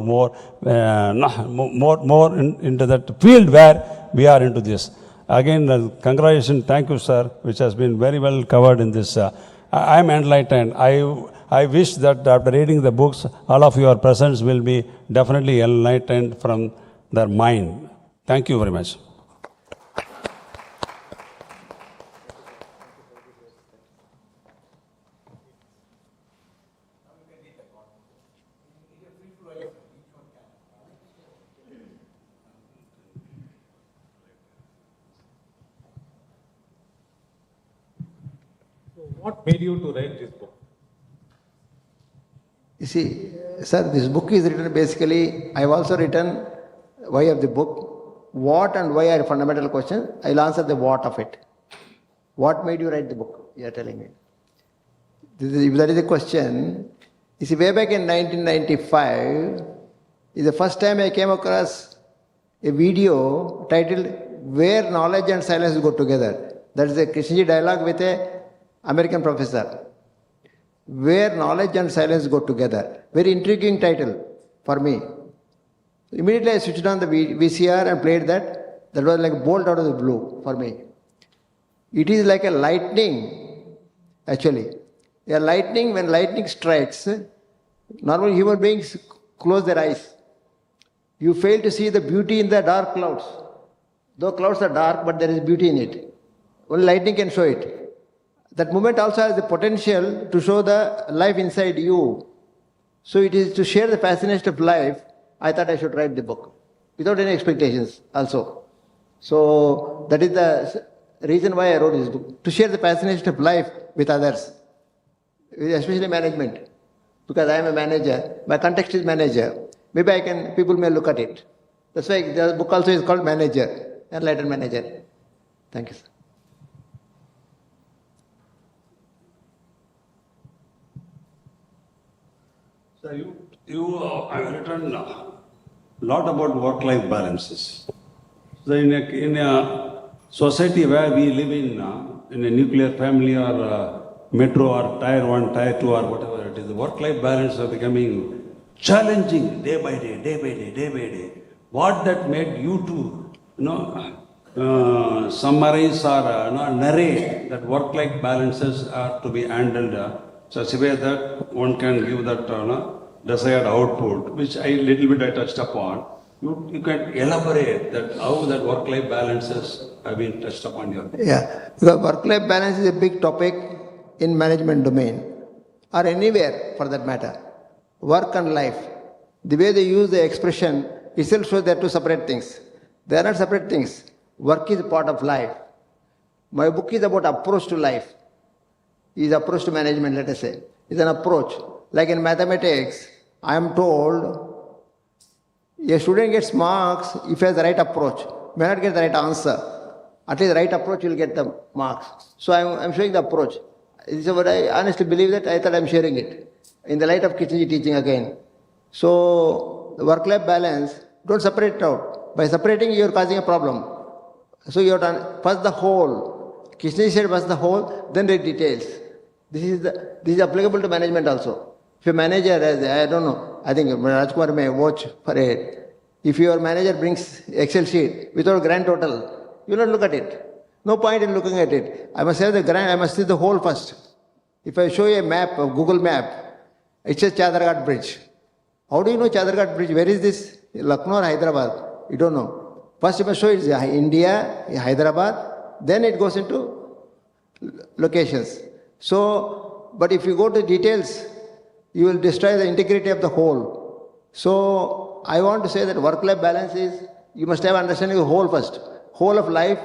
into that field where we are into this. Again, congratulations, thank you, sir, which has been very well covered in this. I am enlightened. I wish that after reading the books, all of your presence will be definitely enlightened from their mind. Thank you very much. What made you to write this book? You see, sir, this book is written basically, I have also written why of the book. What and why are fundamental questions. I will answer the what of it. What made you write the book? You are telling me. If that is a question, you see, way back in 1995, is the first time I came across a video titled Where Knowledge and Silence Go Together. That is a Krishnamurti dialogue with a American professor. Where Knowledge and Silence Go Together. Very intriguing title for me. Immediately I switched on the VCR and played that. That was like a bolt out of the blue for me. It is like a lightning, actually. A lightning, when lightning strikes, normally human beings close their eyes. You fail to see the beauty in the dark clouds. Though clouds are dark, but there is beauty in it. Only lightning can show it. That moment also has the potential to show the life inside you. So it is to share the fascination of life. I thought I should write the book without any expectations also. So that is the reason why I wrote this book, to share the fascination of life with others, especially management. Because I am a manager, my context is manager. Maybe people may look at it. That's why the book also is called Manager, Enlightened Manager. Thank you, sir. So you have written a lot about work-life balances. So in a society where we live in a nuclear family or metro or tier 1, tier 2 or whatever it is, the work-life balance are becoming challenging day by day. What that made you to summarize or narrate that work-life balances are to be handled such a way that one can give that desired output, which I touched upon. You can elaborate that how that work-life balances have been touched upon here. Yeah, because work-life balance is a big topic in management domain or anywhere for that matter. Work and life. The way they use the expression itself shows they are two separate things. They are not separate things. Work is a part of life. My book is about approach to life. is approach to management, let us say. It's an approach. Like in mathematics, I am told a student gets marks if he has the right approach. May not get the right answer. At least the right approach will get the marks. So I'm showing the approach. This is what I honestly believe that I thought I'm sharing it. In the light of Krishnaji teaching again. So the work-life balance, don't separate it out. By separating, you're causing a problem. So you have to first the whole. Krishnaji said first the whole, then the details. This is applicable to management also. If a manager has, I don't know, I think Rajkumar may watch for it. If your manager brings Excel sheet without grand total, you will not look at it. No point in looking at it. I must have the grand, I must see the whole first. If I show you a map, a Google map, it says Chadarghat Bridge. How do you know Chadarghat Bridge? Where is this? Lucknow or Hyderabad? You don't know. First you must show it's India, Hyderabad, then it goes into locations. So, but if you go to details, you will destroy the integrity of the whole. So, I want to say that work-life balance is, you must have understanding of the whole first. Whole of life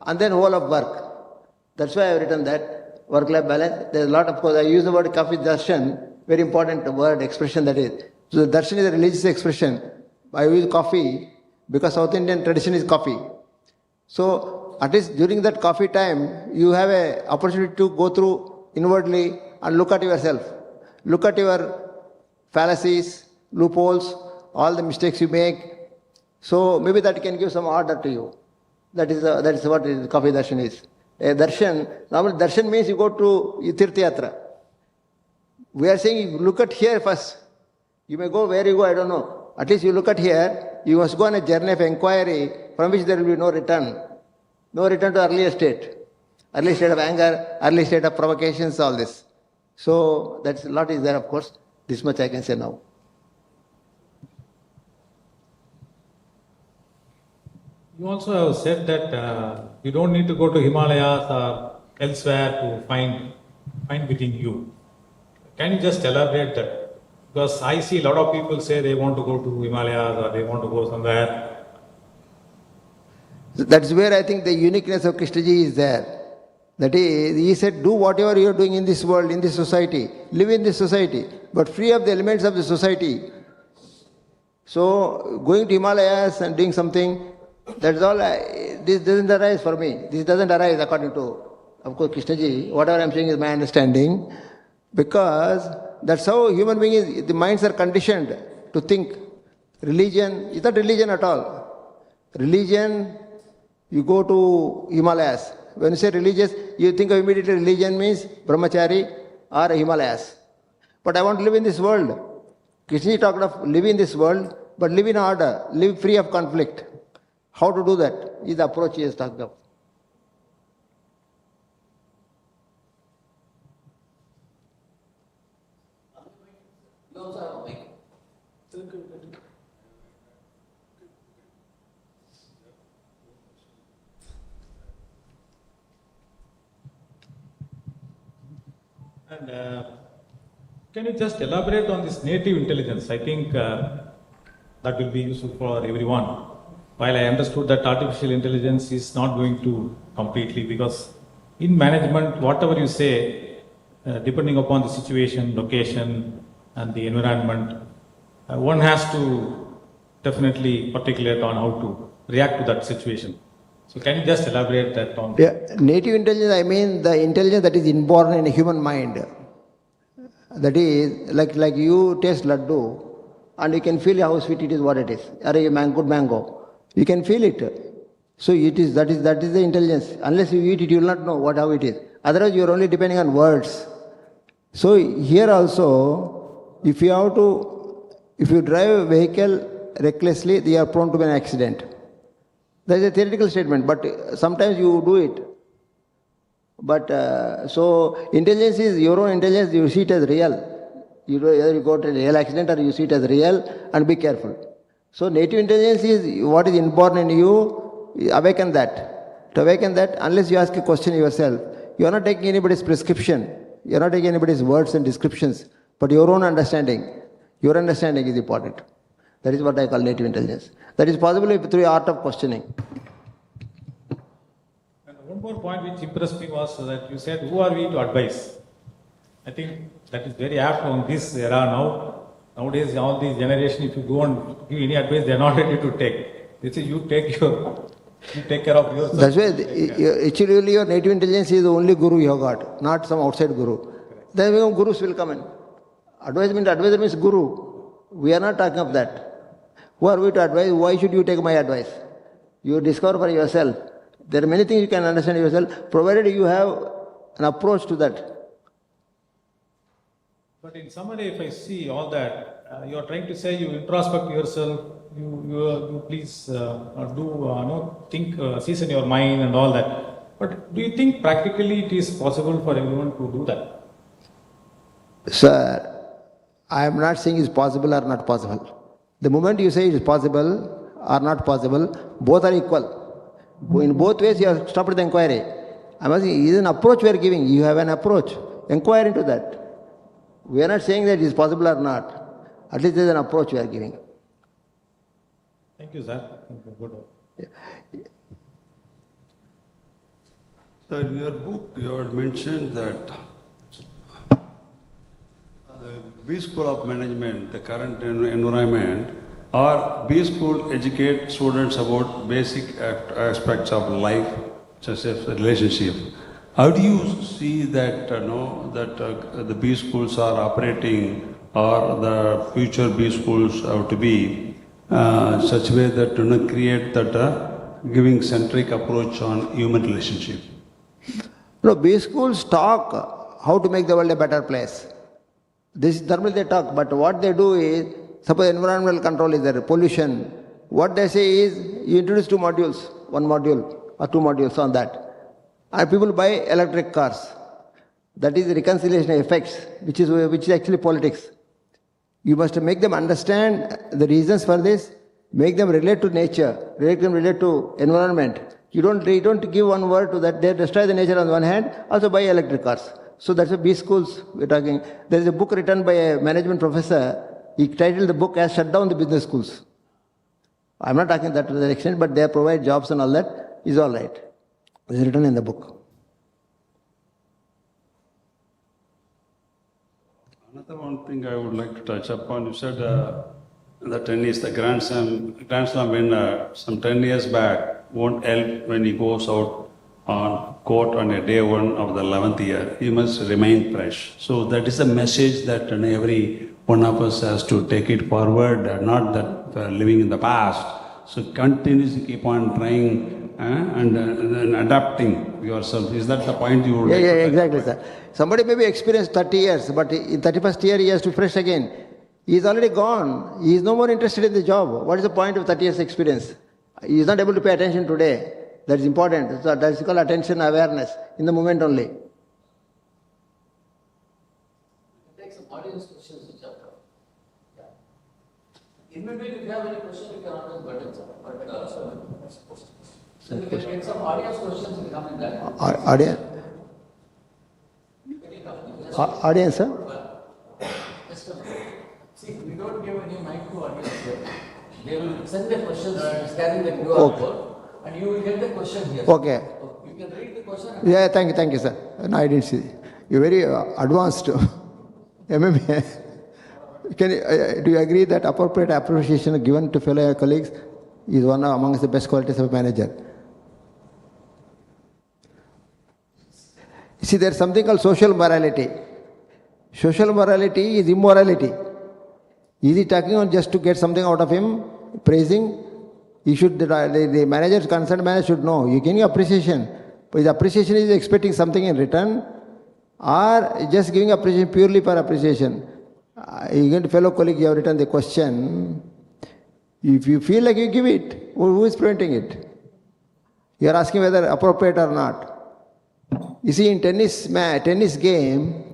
and then whole of work. That's why I have written that, work-life balance. There's a lot, of course, I use the word kafi darshan, very important word, expression that is. So, the darshan is a religious expression. I use coffee because South Indian tradition is coffee. So, at least during that coffee time, you have an opportunity to go through inwardly and look at yourself. Look at your fallacies, loopholes, all the mistakes you make. So maybe that can give some order to you. That is what coffee darshan is. A darshan, normally darshan means you go to Tirtha Yatra. We are saying you look at here first. You may go where you go, I don't know. At least you look at here, you must go on a journey of inquiry from which there will be no return. No return to earlier state. Early state of anger, early state of provocations, all this. So that's a lot is there, of course. This much I can say now. You also have said that you don't need to go to Himalayas or elsewhere to find within you. Can you just elaborate that? Because I see a lot of people say they want to go to Himalayas or they want to go somewhere. That's where I think the uniqueness of Krishnaji is there. That is, he said, do whatever you are doing in this world, in this society, live in this society, but free of the elements of the society. So, going to Himalayas and doing something, that's all, this doesn't arise for me. This doesn't arise according to, of course, Krishnaji. Whatever I'm saying is my understanding, because that's how human being is, the minds are conditioned to think. Religion is not religion at all. Religion, you go to Himalayas. When you say religious, you think of immediately religion means brahmachari or Himalayas. But I want to live in this world. Krishna talked of live in this world, but live in order, live free of conflict. How to do that is the approach he has talked of. And can you just elaborate on this native intelligence? I think that will be useful for everyone. While I understood that artificial intelligence is not going to completely, because in management, whatever you say, depending upon the situation, location, and the environment, one has to definitely articulate on how to react to that situation. So can you just elaborate that on? Yeah, native intelligence, I mean the intelligence that is inborn in a human mind. That is, like you taste laddu and you can feel how sweet it is, what it is. Or a good mango. You can feel it. So it is that is the intelligence. Unless you eat it, you will not know how it is. Otherwise, you are only depending on words. So here also, if you drive a vehicle recklessly, they are prone to an accident. That is a theoretical statement, but sometimes you do it. But so intelligence is your own intelligence, you see it as real. Either you go to a real accident or you see it as real, and be careful. So native intelligence is what is inborn in you, awaken that. To awaken that, unless you ask a question yourself, you are not taking anybody's prescription, you are not taking anybody's words and descriptions, but your own understanding. Your understanding is important. That is what I call native intelligence. That is possible through the art of questioning. And one more point which impressed me was that you said, who are we to advise? I think that is very apt on this era now. Nowadays, all these generation, if you go and give any advice, they are not ready to take. They say, you take care of yourself. That's why actually your native intelligence is the only guru you have got, not some outside guru. Then gurus will come in. Advisor means guru. We are not talking of that. Who are we to advise? Why should you take my advice? You discover for yourself. There are many things you can understand yourself, provided you have an approach to that. But in summary, if I see all that, you are trying to say you introspect yourself, you please think, season your mind and all that. But do you think practically it is possible for everyone to do that? Sir, I am not saying it's possible or not possible. The moment you say it is possible or not possible, both are equal. In both ways, you have stopped the inquiry. I am saying, it is an approach we are giving. You have an approach. Inquire into that. We are not saying that it is possible or not. At least there is an approach we are giving. Thank you, sir. Thank you. Good. So in your book, you had mentioned that the B School of Management, the current environment, or B School educate students about basic aspects of life, such as relationship. How do you see that, the B schools are operating, or the future B schools have to be such a way that create that giving centric approach on human relationship? No, B schools talk how to make the world a better place. This normally they talk, but what they do is, suppose environmental control is there, pollution. What they say is, you introduce 2 modules, 1 module or 2 modules on that. And people buy electric cars. That is the reconciliation effects, which is actually politics. You must make them understand the reasons for this, make them relate to nature, make them relate to environment. You don't give one word to that. They destroy the nature on one hand, also buy electric cars. So that's a B schools we're talking. There is a book written by a management professor. He titled the book as Shut Down the Business Schools. I'm not talking that to that extent, but they provide jobs and all that is all right. It's written in the book. Another one thing I would like to touch upon, you said the tennis, the Grand Slam winner, some 10 years back, won't help when he goes out on court on a day 1 of the 11th year. He must remain fresh. So that is a message that every one of us has to take it forward, not that living in the past. So continuously keep on trying and adapting yourself. Is that the point you would like to touch Exactly, upon? sir. Somebody may be experienced 30 years, but in 31st year he has to fresh again. He is already gone. He is no more interested in the job. What is the point of 30 years experience? He is not able to pay attention today. That is important. So that is called attention awareness in the moment only. Take some audience questions which have come. In between, if you have any question, you can always button, sir. Then we can get some audience questions will come in that. Audience? Audience, sir? Just a minute. See, we don't give any mic to audience here. They will send the questions scanning the QR code, and you will get the question here. Okay. You can read the question. Yeah, thank you, sir. No, I didn't see. You're very advanced. MMA. Do you agree that appropriate appreciation given to fellow colleagues is one amongst the best qualities of a manager? You see, there's something called social morality. Social morality is immorality. Is he talking on just to get something out of him? Praising? He should, the manager, concerned manager should know. You're getting appreciation. But his appreciation is expecting something in return, or just giving appreciation purely for appreciation. You get fellow colleague, you have written the question. If you feel like you give it, who is preventing it? You are asking whether appropriate or not. You see, in tennis game,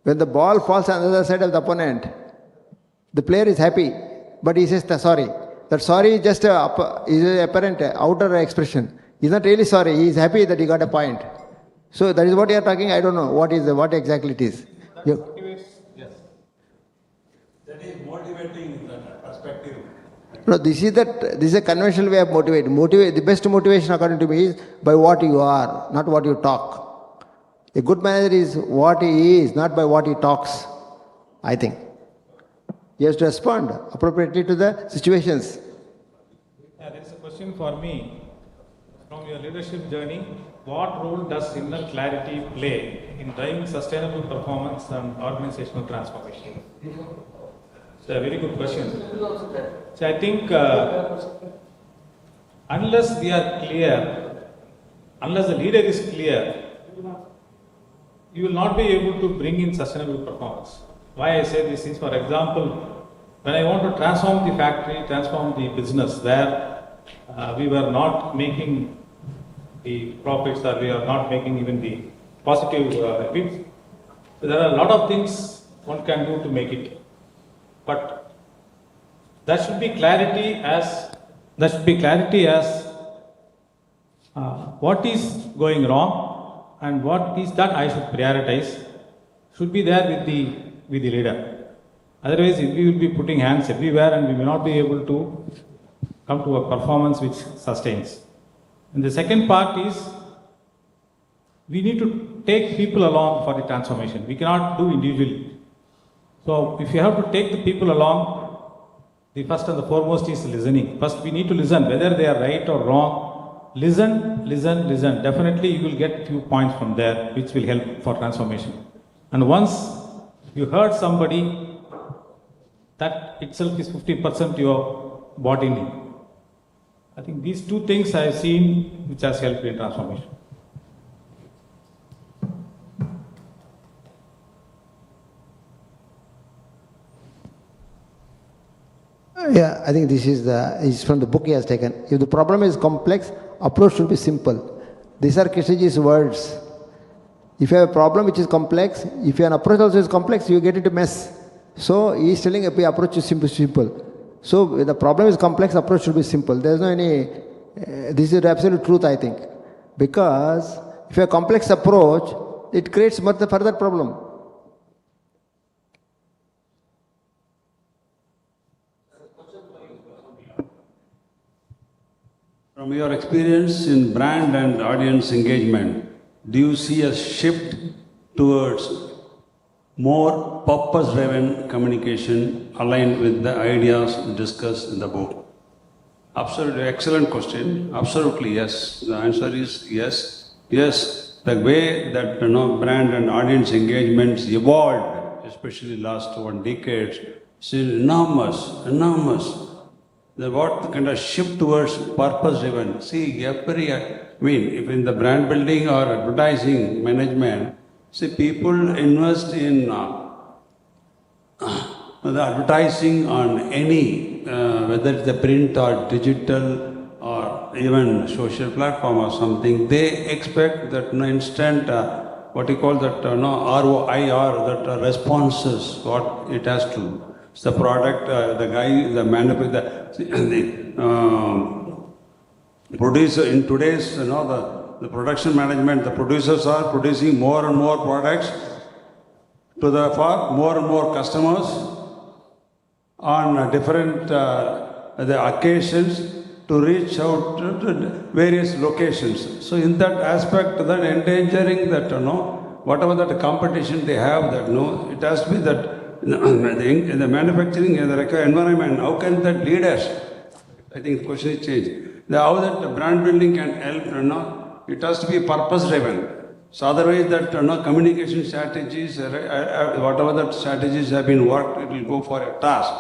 when the ball falls on the other side of the opponent, the player is happy, but he says sorry. That sorry is just is apparent outer expression. He's not really sorry. He is happy that he got a point. So that is what you are talking. I don't know what exactly it is. Yes. That is motivating in that perspective. No, this is a conventional way of motivating. The best motivation according to me is by what you are, not what you talk. A good manager is what he is, not by what he talks, I think. He has to respond appropriately to the situations. Yeah, there is a question for me. From your leadership journey, what role does inner clarity play in driving sustainable performance and organizational transformation? It's a very good question. So I think unless we are clear, unless the leader is clear, you will not be able to bring in sustainable performance. Why I say this is, for example, when I want to transform the factory, transform the business where we were not making the profits or we are not making even the positive effects. So there are a lot of things one can do to make it. But there should be clarity as what is going wrong and what is that I should prioritize should be there with the leader. Otherwise, we will be putting hands everywhere and we may not be able to come to a performance which sustains. And the second part is we need to take people along for the transformation. We cannot do individually. So if you have to take the people along, the first and the foremost is listening. First we need to listen, whether they are right or wrong. Listen. Definitely you will get few points from there which will help for transformation. And once you heard somebody, that itself is 50% you have bought in. I think these two things I have seen which has helped in transformation. Yeah, I think this is from the book he has taken. If the problem is complex, approach should be simple. These are Krishnaji's words. If you have a problem which is complex, if your approach also is complex, you get into mess. So he is telling the approach is simple. So if the problem is complex, approach should be simple. There is no any, this is the absolute truth I think. Because if you have a complex approach, it creates much further problem. From your experience in brand and audience engagement, do you see a shift towards more purpose-driven communication aligned with the ideas discussed in the book? Absolutely, excellent question. Absolutely, yes. The answer is yes. Yes, the way that brand and audience engagements evolved, especially last 1 decade, is enormous. What kind of shift towards purpose-driven? See, if in the brand building or advertising management, see, people invest in the advertising on any, whether it's the print or digital or even social platform or something. They expect that instant, what you call that ROI or that responses, what it has to. It's the product, the guy, the manufacturer, the producer in today's, the production management, the producers are producing more and more products for more and more customers on different the occasions to reach out to various locations. So in that aspect, that endangering that, whatever that competition they have, that it has to be that in the manufacturing environment, how can that leaders? I think the question is changed. How that brand building can help, it has to be purpose-driven. So otherwise that communication strategies, whatever that strategies have been worked, it will go for a task.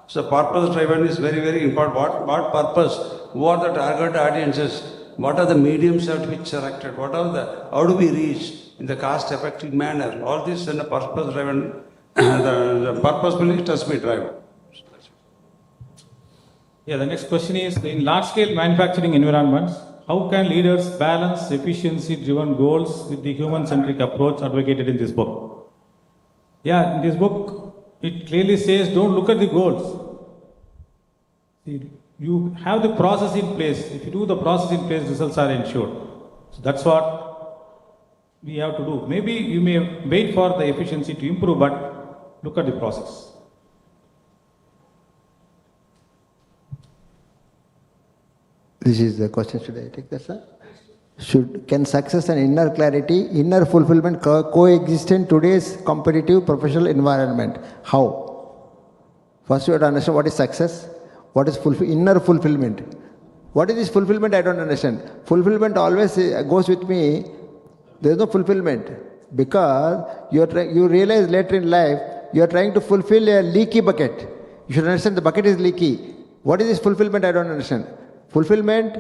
So purpose-driven is very, very important. What purpose? Who are the target audiences? What are the mediums at which selected? How do we reach in the cost-effective manner? All this in a purpose-driven, the purpose belief has to be driven. Yeah, the next question is, in large-scale manufacturing environments, how can leaders balance efficiency-driven goals with the human-centric approach advocated in this book? Yeah, in this book, it clearly says, don't look at the goals. You have the process in place. If you do the process in place, results are ensured. So that's what we have to do. Maybe you may wait for the efficiency to improve, but look at the process. This is the question. Should I take that, sir? Can success and inner clarity, inner fulfillment coexist in today's competitive professional environment? How? First, you have to understand what is success, what is inner fulfillment. What is this fulfillment? I don't understand. Fulfillment always goes with me. There is no fulfillment because you realize later in life you are trying to fulfill a leaky bucket. You should understand the bucket is leaky. What is this fulfillment? I don't understand. Fulfillment,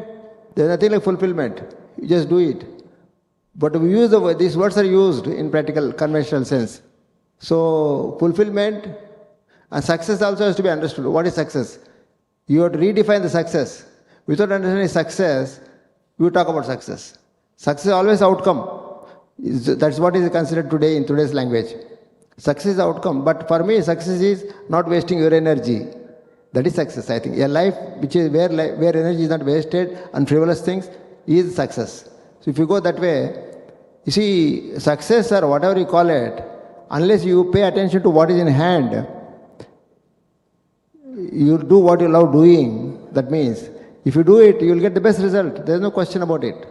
there is nothing like fulfillment. You just do it. But we use these words are used in practical, conventional sense. So fulfillment and success also has to be understood. What is success? You have to redefine the success. Without understanding success, you talk about success. Success is always outcome. That's what is considered today in today's language. Success is outcome. But for me, success is not wasting your energy. That is success, I think. A life which is where energy is not wasted on frivolous things is success. So if you go that way, you see, success or whatever you call it, unless you pay attention to what is in hand, you do what you love doing. That means, if you do it, you will get the best result. There is no question about it.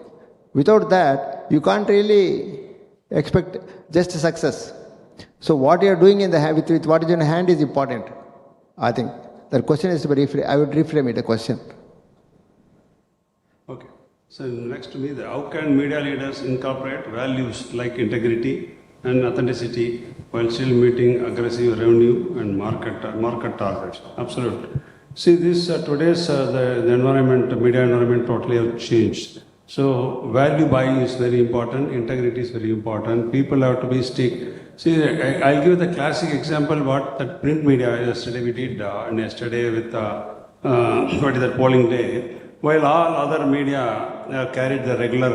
Without that, you can't really expect just success. So what you are doing in the hand, with what is in hand is important, I think. The question is very, I would reframe it, the question. Okay. So next to me, how can media leaders incorporate values like integrity and authenticity while still meeting aggressive revenue and market targets? Absolutely. See, this today's the environment, media environment totally have changed. So value buying is very important, integrity is very important. People have to be stick. See, I'll give the classic example what that print media yesterday we did yesterday with what is that polling day. While all other media carried the regular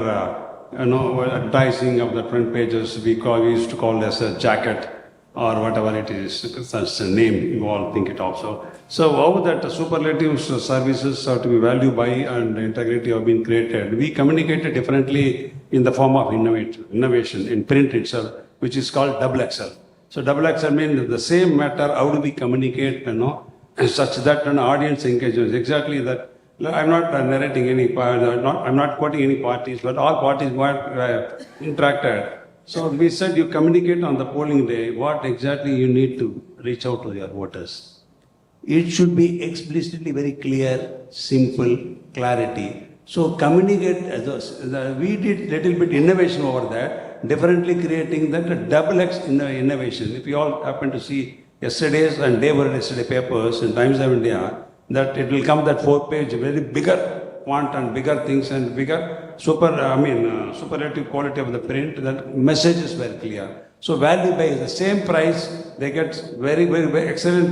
advertising of the front pages, we used to call as a jacket or whatever it is, such a name you all think it also. So how that superlative services have to be value by and integrity have been created. We communicated differently in the form of innovation in print itself, which is called double XL. So double XL means the same matter, how do we communicate, such that an audience engages. Exactly that. I'm not narrating any, I'm not quoting any parties, but all parties were interacted. So we said you communicate on the polling day what exactly you need to reach out to your voters. It should be explicitly very clear, simple, clarity. So communicate, we did little bit innovation over that, differently creating that double X innovation. If you all happen to see yesterday's and day before yesterday papers in Times of India, that it will come that 4-page, very bigger font and bigger things and bigger superlative quality of the print, that message is very clear. So value by the same price, they get very, very, very excellent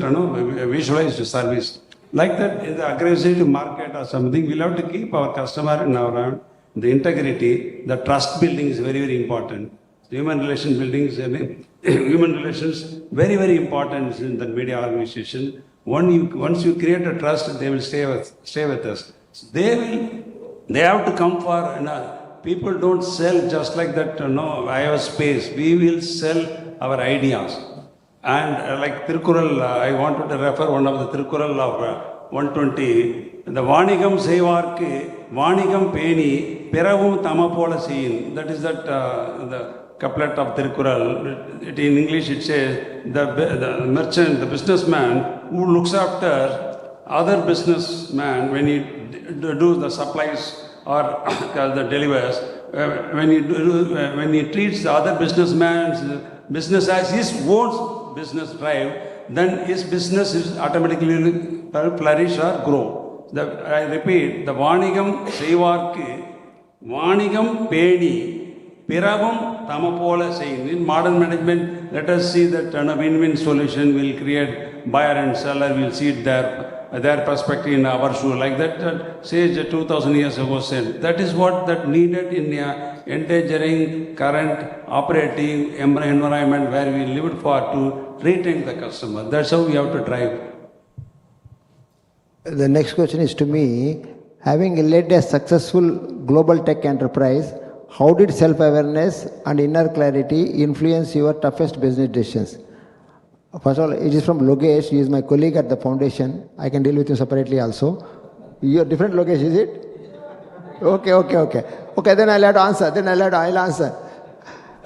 visualized service. Like that in the aggressive market or something, we'll have to keep our customer in our hand. The integrity, the trust building is very, very important. Human relation buildings, human relations, very, very important in the media organization. Once you create a trust, they will stay with us. They have to come for, people don't sell just like that, I have space. We will sell our ideas. And like Tirukural, I wanted to refer one of the Tirukural of 120. The Vanigam Sevarke, Vanigam Peni, Peravum Tamapola Sein. That is the couplet of Tirukural. In English it says, the merchant, the businessman who looks after other businessman when he do the supplies or the delivers, when he treats the other businessman's business as his own business drive, then his business is automatically flourish or grow. I repeat, the Vanigam Sevarke, Vanigam Peni, Piravam Tamapola saying. In modern management, let us see that a win-win solution will create buyer and seller, will see their perspective in our shoe. Like that sage 2000 years ago said. That is what that needed in endangering current operating environment where we lived for to retain the customer. That's how we have to drive. The next question is to me. Having led a successful global tech enterprise, how did self-awareness and inner clarity influence your toughest business decisions? First of all, it is from Logesh. He is my colleague at the foundation. I can deal with him separately also. Your different Logesh, is it? Okay, then I'll have to answer. I'll answer.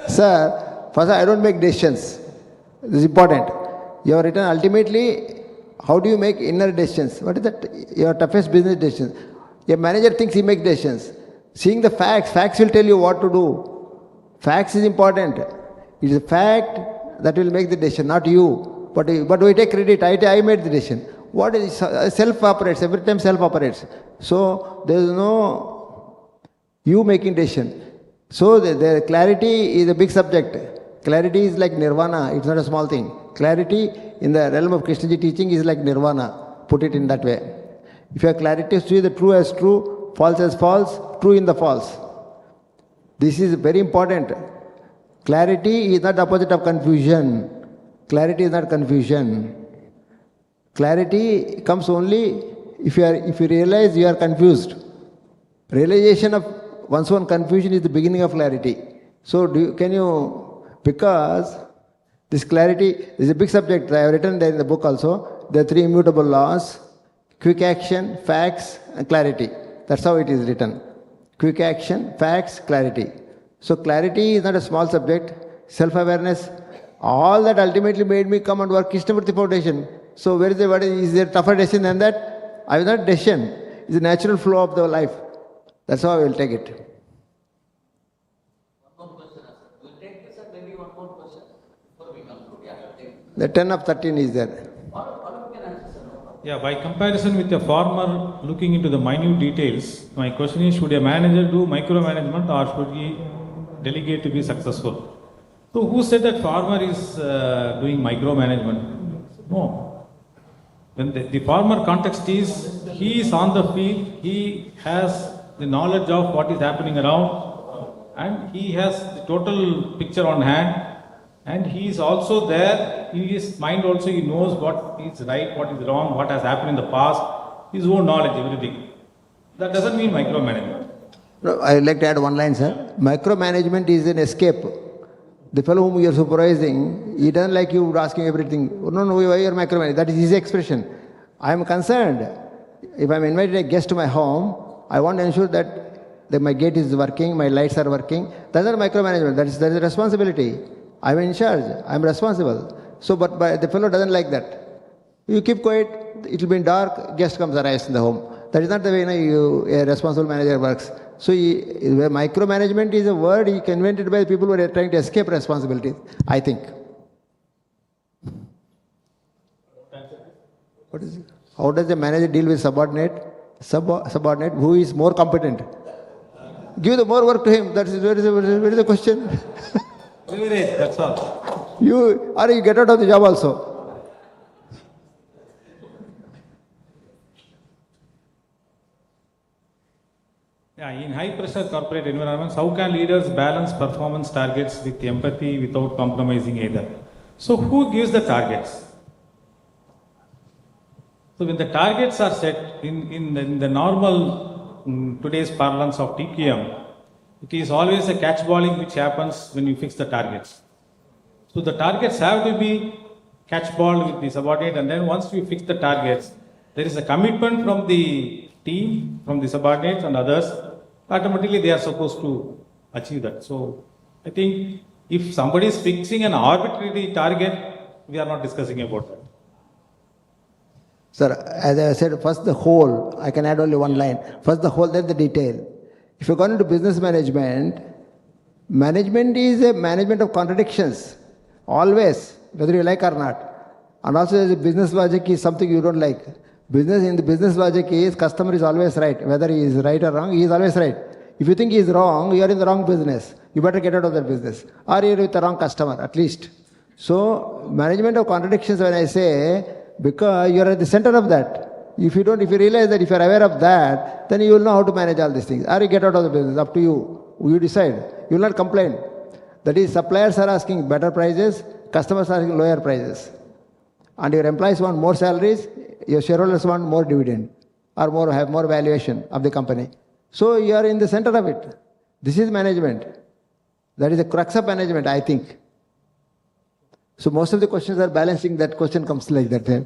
Sir, first I don't make decisions. This is important. You have written ultimately, how do you make inner decisions? What is that? Your toughest business decisions. A manager thinks he makes decisions. Seeing the facts will tell you what to do. Facts is important. It is a fact that will make the decision, not you. But we take credit. I made the decision. What is self-operates? Every time self-operates. So there is no you making decision. So the clarity is a big subject. Clarity is like nirvana. It's not a small thing. Clarity in the realm of Krishnaji teaching is like nirvana. Put it in that way. If you have clarity, see the true as true, false as false, true in the false. This is very important. Clarity is not the opposite of confusion. Clarity is not confusion. Clarity comes only if you realize you are confused. Realization of one's own confusion is the beginning of clarity. So because this clarity is a big subject, I have written there in the book also, there are 3 immutable laws: quick action, facts, and clarity. That's how it is written. Quick action, facts, clarity. So clarity is not a small subject. Self-awareness, all that ultimately made me come and work Krishnamurti Foundation. So is there a tougher decision than that? I will not decision. It's a natural flow of the life. That's how I will take it. One more question, sir. We'll take this and maybe one more question before we conclude. Yeah, take. The 10 of 13 is there. Or you can answer, sir. Yeah, by comparison with a farmer looking into the minute details, my question is, should a manager do micromanagement or should he delegate to be successful? So who said that farmer is doing micromanagement? No. When the farmer context is, he is on the field, he has the knowledge of what is happening around, and he has the total picture on hand, and he is also there, in his mind also he knows what is right, what is wrong, what has happened in the past, his own knowledge, everything. That doesn't mean micromanagement. No, I would like to add one line, sir. Micromanagement is an escape. The fellow whom you are supervising, he doesn't like you asking everything. No, why you are micromanaging? That is his expression. I am concerned. If I am invited a guest to my home, I want to ensure that my gate is working, my lights are working. That's not micromanagement. That is a responsibility. I am in charge. I am responsible. So, but the fellow doesn't like that. You keep quiet. It will be dark. Guest comes arrives in the home. That is not the way a responsible manager works. So, micromanagement is a word invented by people who are trying to escape responsibility, I think. What is it? How does the manager deal with subordinate who is more competent? Give the more work to him. That is where is the question? That's all. You get out of the job also. Yeah, in high pressure corporate environments, how can leaders balance performance targets with empathy without compromising either? So who gives the targets? So when the targets are set in the normal today's parlance of TQM, it is always a catchballing which happens when you fix the targets. So the targets have to be catchballed with the subordinate, and then once you fix the targets, there is a commitment from the team, from the subordinates and others. Automatically they are supposed to achieve that. So I think if somebody is fixing an arbitrary target, we are not discussing about that. Sir, as I said, first the whole. I can add only one line. First the whole, then the detail. If you go into business management, management is a management of contradictions. Always, whether you like or not. And also the business logic is something you don't like. In the business logic is customer is always right. Whether he is right or wrong, he is always right. If you think he is wrong, you are in the wrong business. You better get out of that business. Or you are with the wrong customer, at least. So, management of contradictions, when I say, because you are at the center of that. If you realize that, if you are aware of that, then you will know how to manage all these things. Or you get out of the business, up to you. You decide. You will not complain. That is, suppliers are asking better prices, customers are asking lower prices. And your employees want more salaries, your shareholders want more dividend, or have more valuation of the company. So you are in the center of it. This is management. That is the crux of management, I think. So most of the questions are balancing. That question comes like that.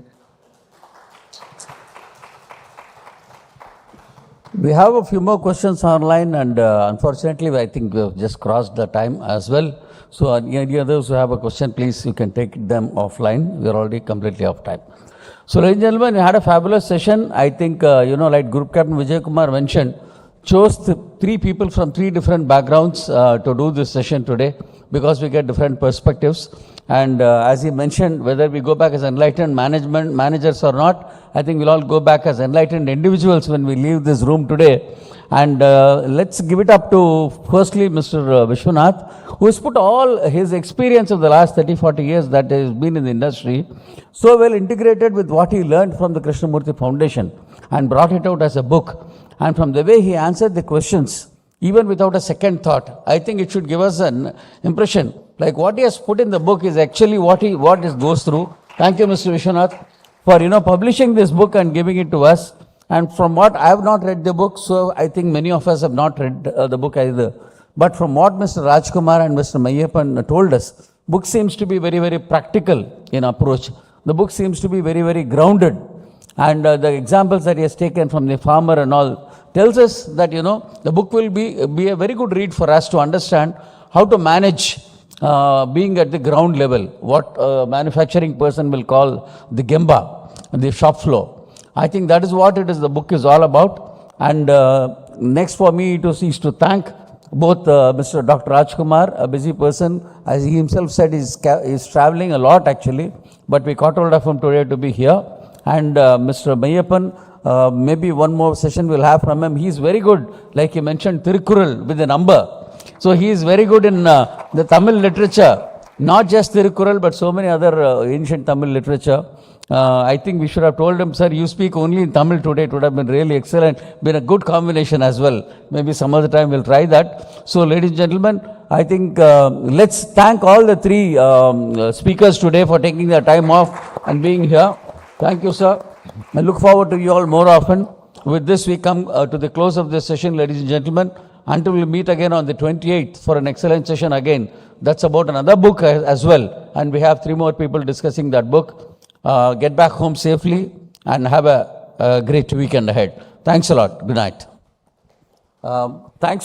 We have a few more questions online, and unfortunately, I think we have just crossed the time as well. So, any others who have a question, please, you can take them offline. We are already completely off time. So, ladies and gentlemen, we had a fabulous session. I think, like Group Captain Vijay Kumar mentioned, chose three people from three different backgrounds to do this session today because we get different perspectives. And as he mentioned, whether we go back as enlightened managers or not, I think we'll all go back as enlightened individuals when we leave this room today. And let's give it up to, firstly, Mr. Vishwanath, who has put all his experience of the last 30-40 years that has been in the industry so well integrated with what he learned from the Krishnamurti Foundation and brought it out as a book. And from the way he answered the questions, even without a second thought, I think it should give us an impression like what he has put in the book is actually what it goes through. Thank you, Mr. Vishwanath, for publishing this book and giving it to us. And from what I have not read the book, so I think many of us have not read the book either. But from what Mr. Rajkumar and Mr. Meiyappan told us, book seems to be very, very practical in approach. The book seems to be very, very grounded. And the examples that he has taken from the farmer and all tells us that, the book will be a very good read for us to understand how to manage being at the ground level, what a manufacturing person will call the gemba, the shop floor. I think that is what the book is all about. And next for me is to thank both Mr. Dr. Rajkumar, a busy person, as he himself said, is traveling a lot actually, but we caught hold of him today to be here. And Mr. Meiyappan, maybe one more session we'll have from him. He's very good, like he mentioned, Tirukkural with a number. So he is very good in the Tamil literature, not just Tirukkural, but so many other ancient Tamil literature. I think we should have told him, sir, you speak only in Tamil today. It would have been really excellent, been a good combination as well. Maybe some other time we'll try that. So, ladies and gentlemen, I think let's thank all the three speakers today for taking their time off and being here. Thank you, sir. I look forward to you all more often. With this, we come to the close of this session, ladies and gentlemen. Until we meet again on the 28th for an excellent session again. That's about another book as well. And we have 3 more people discussing that book. Get back home safely and have a great weekend ahead. Thanks a lot. Good night. Thanks.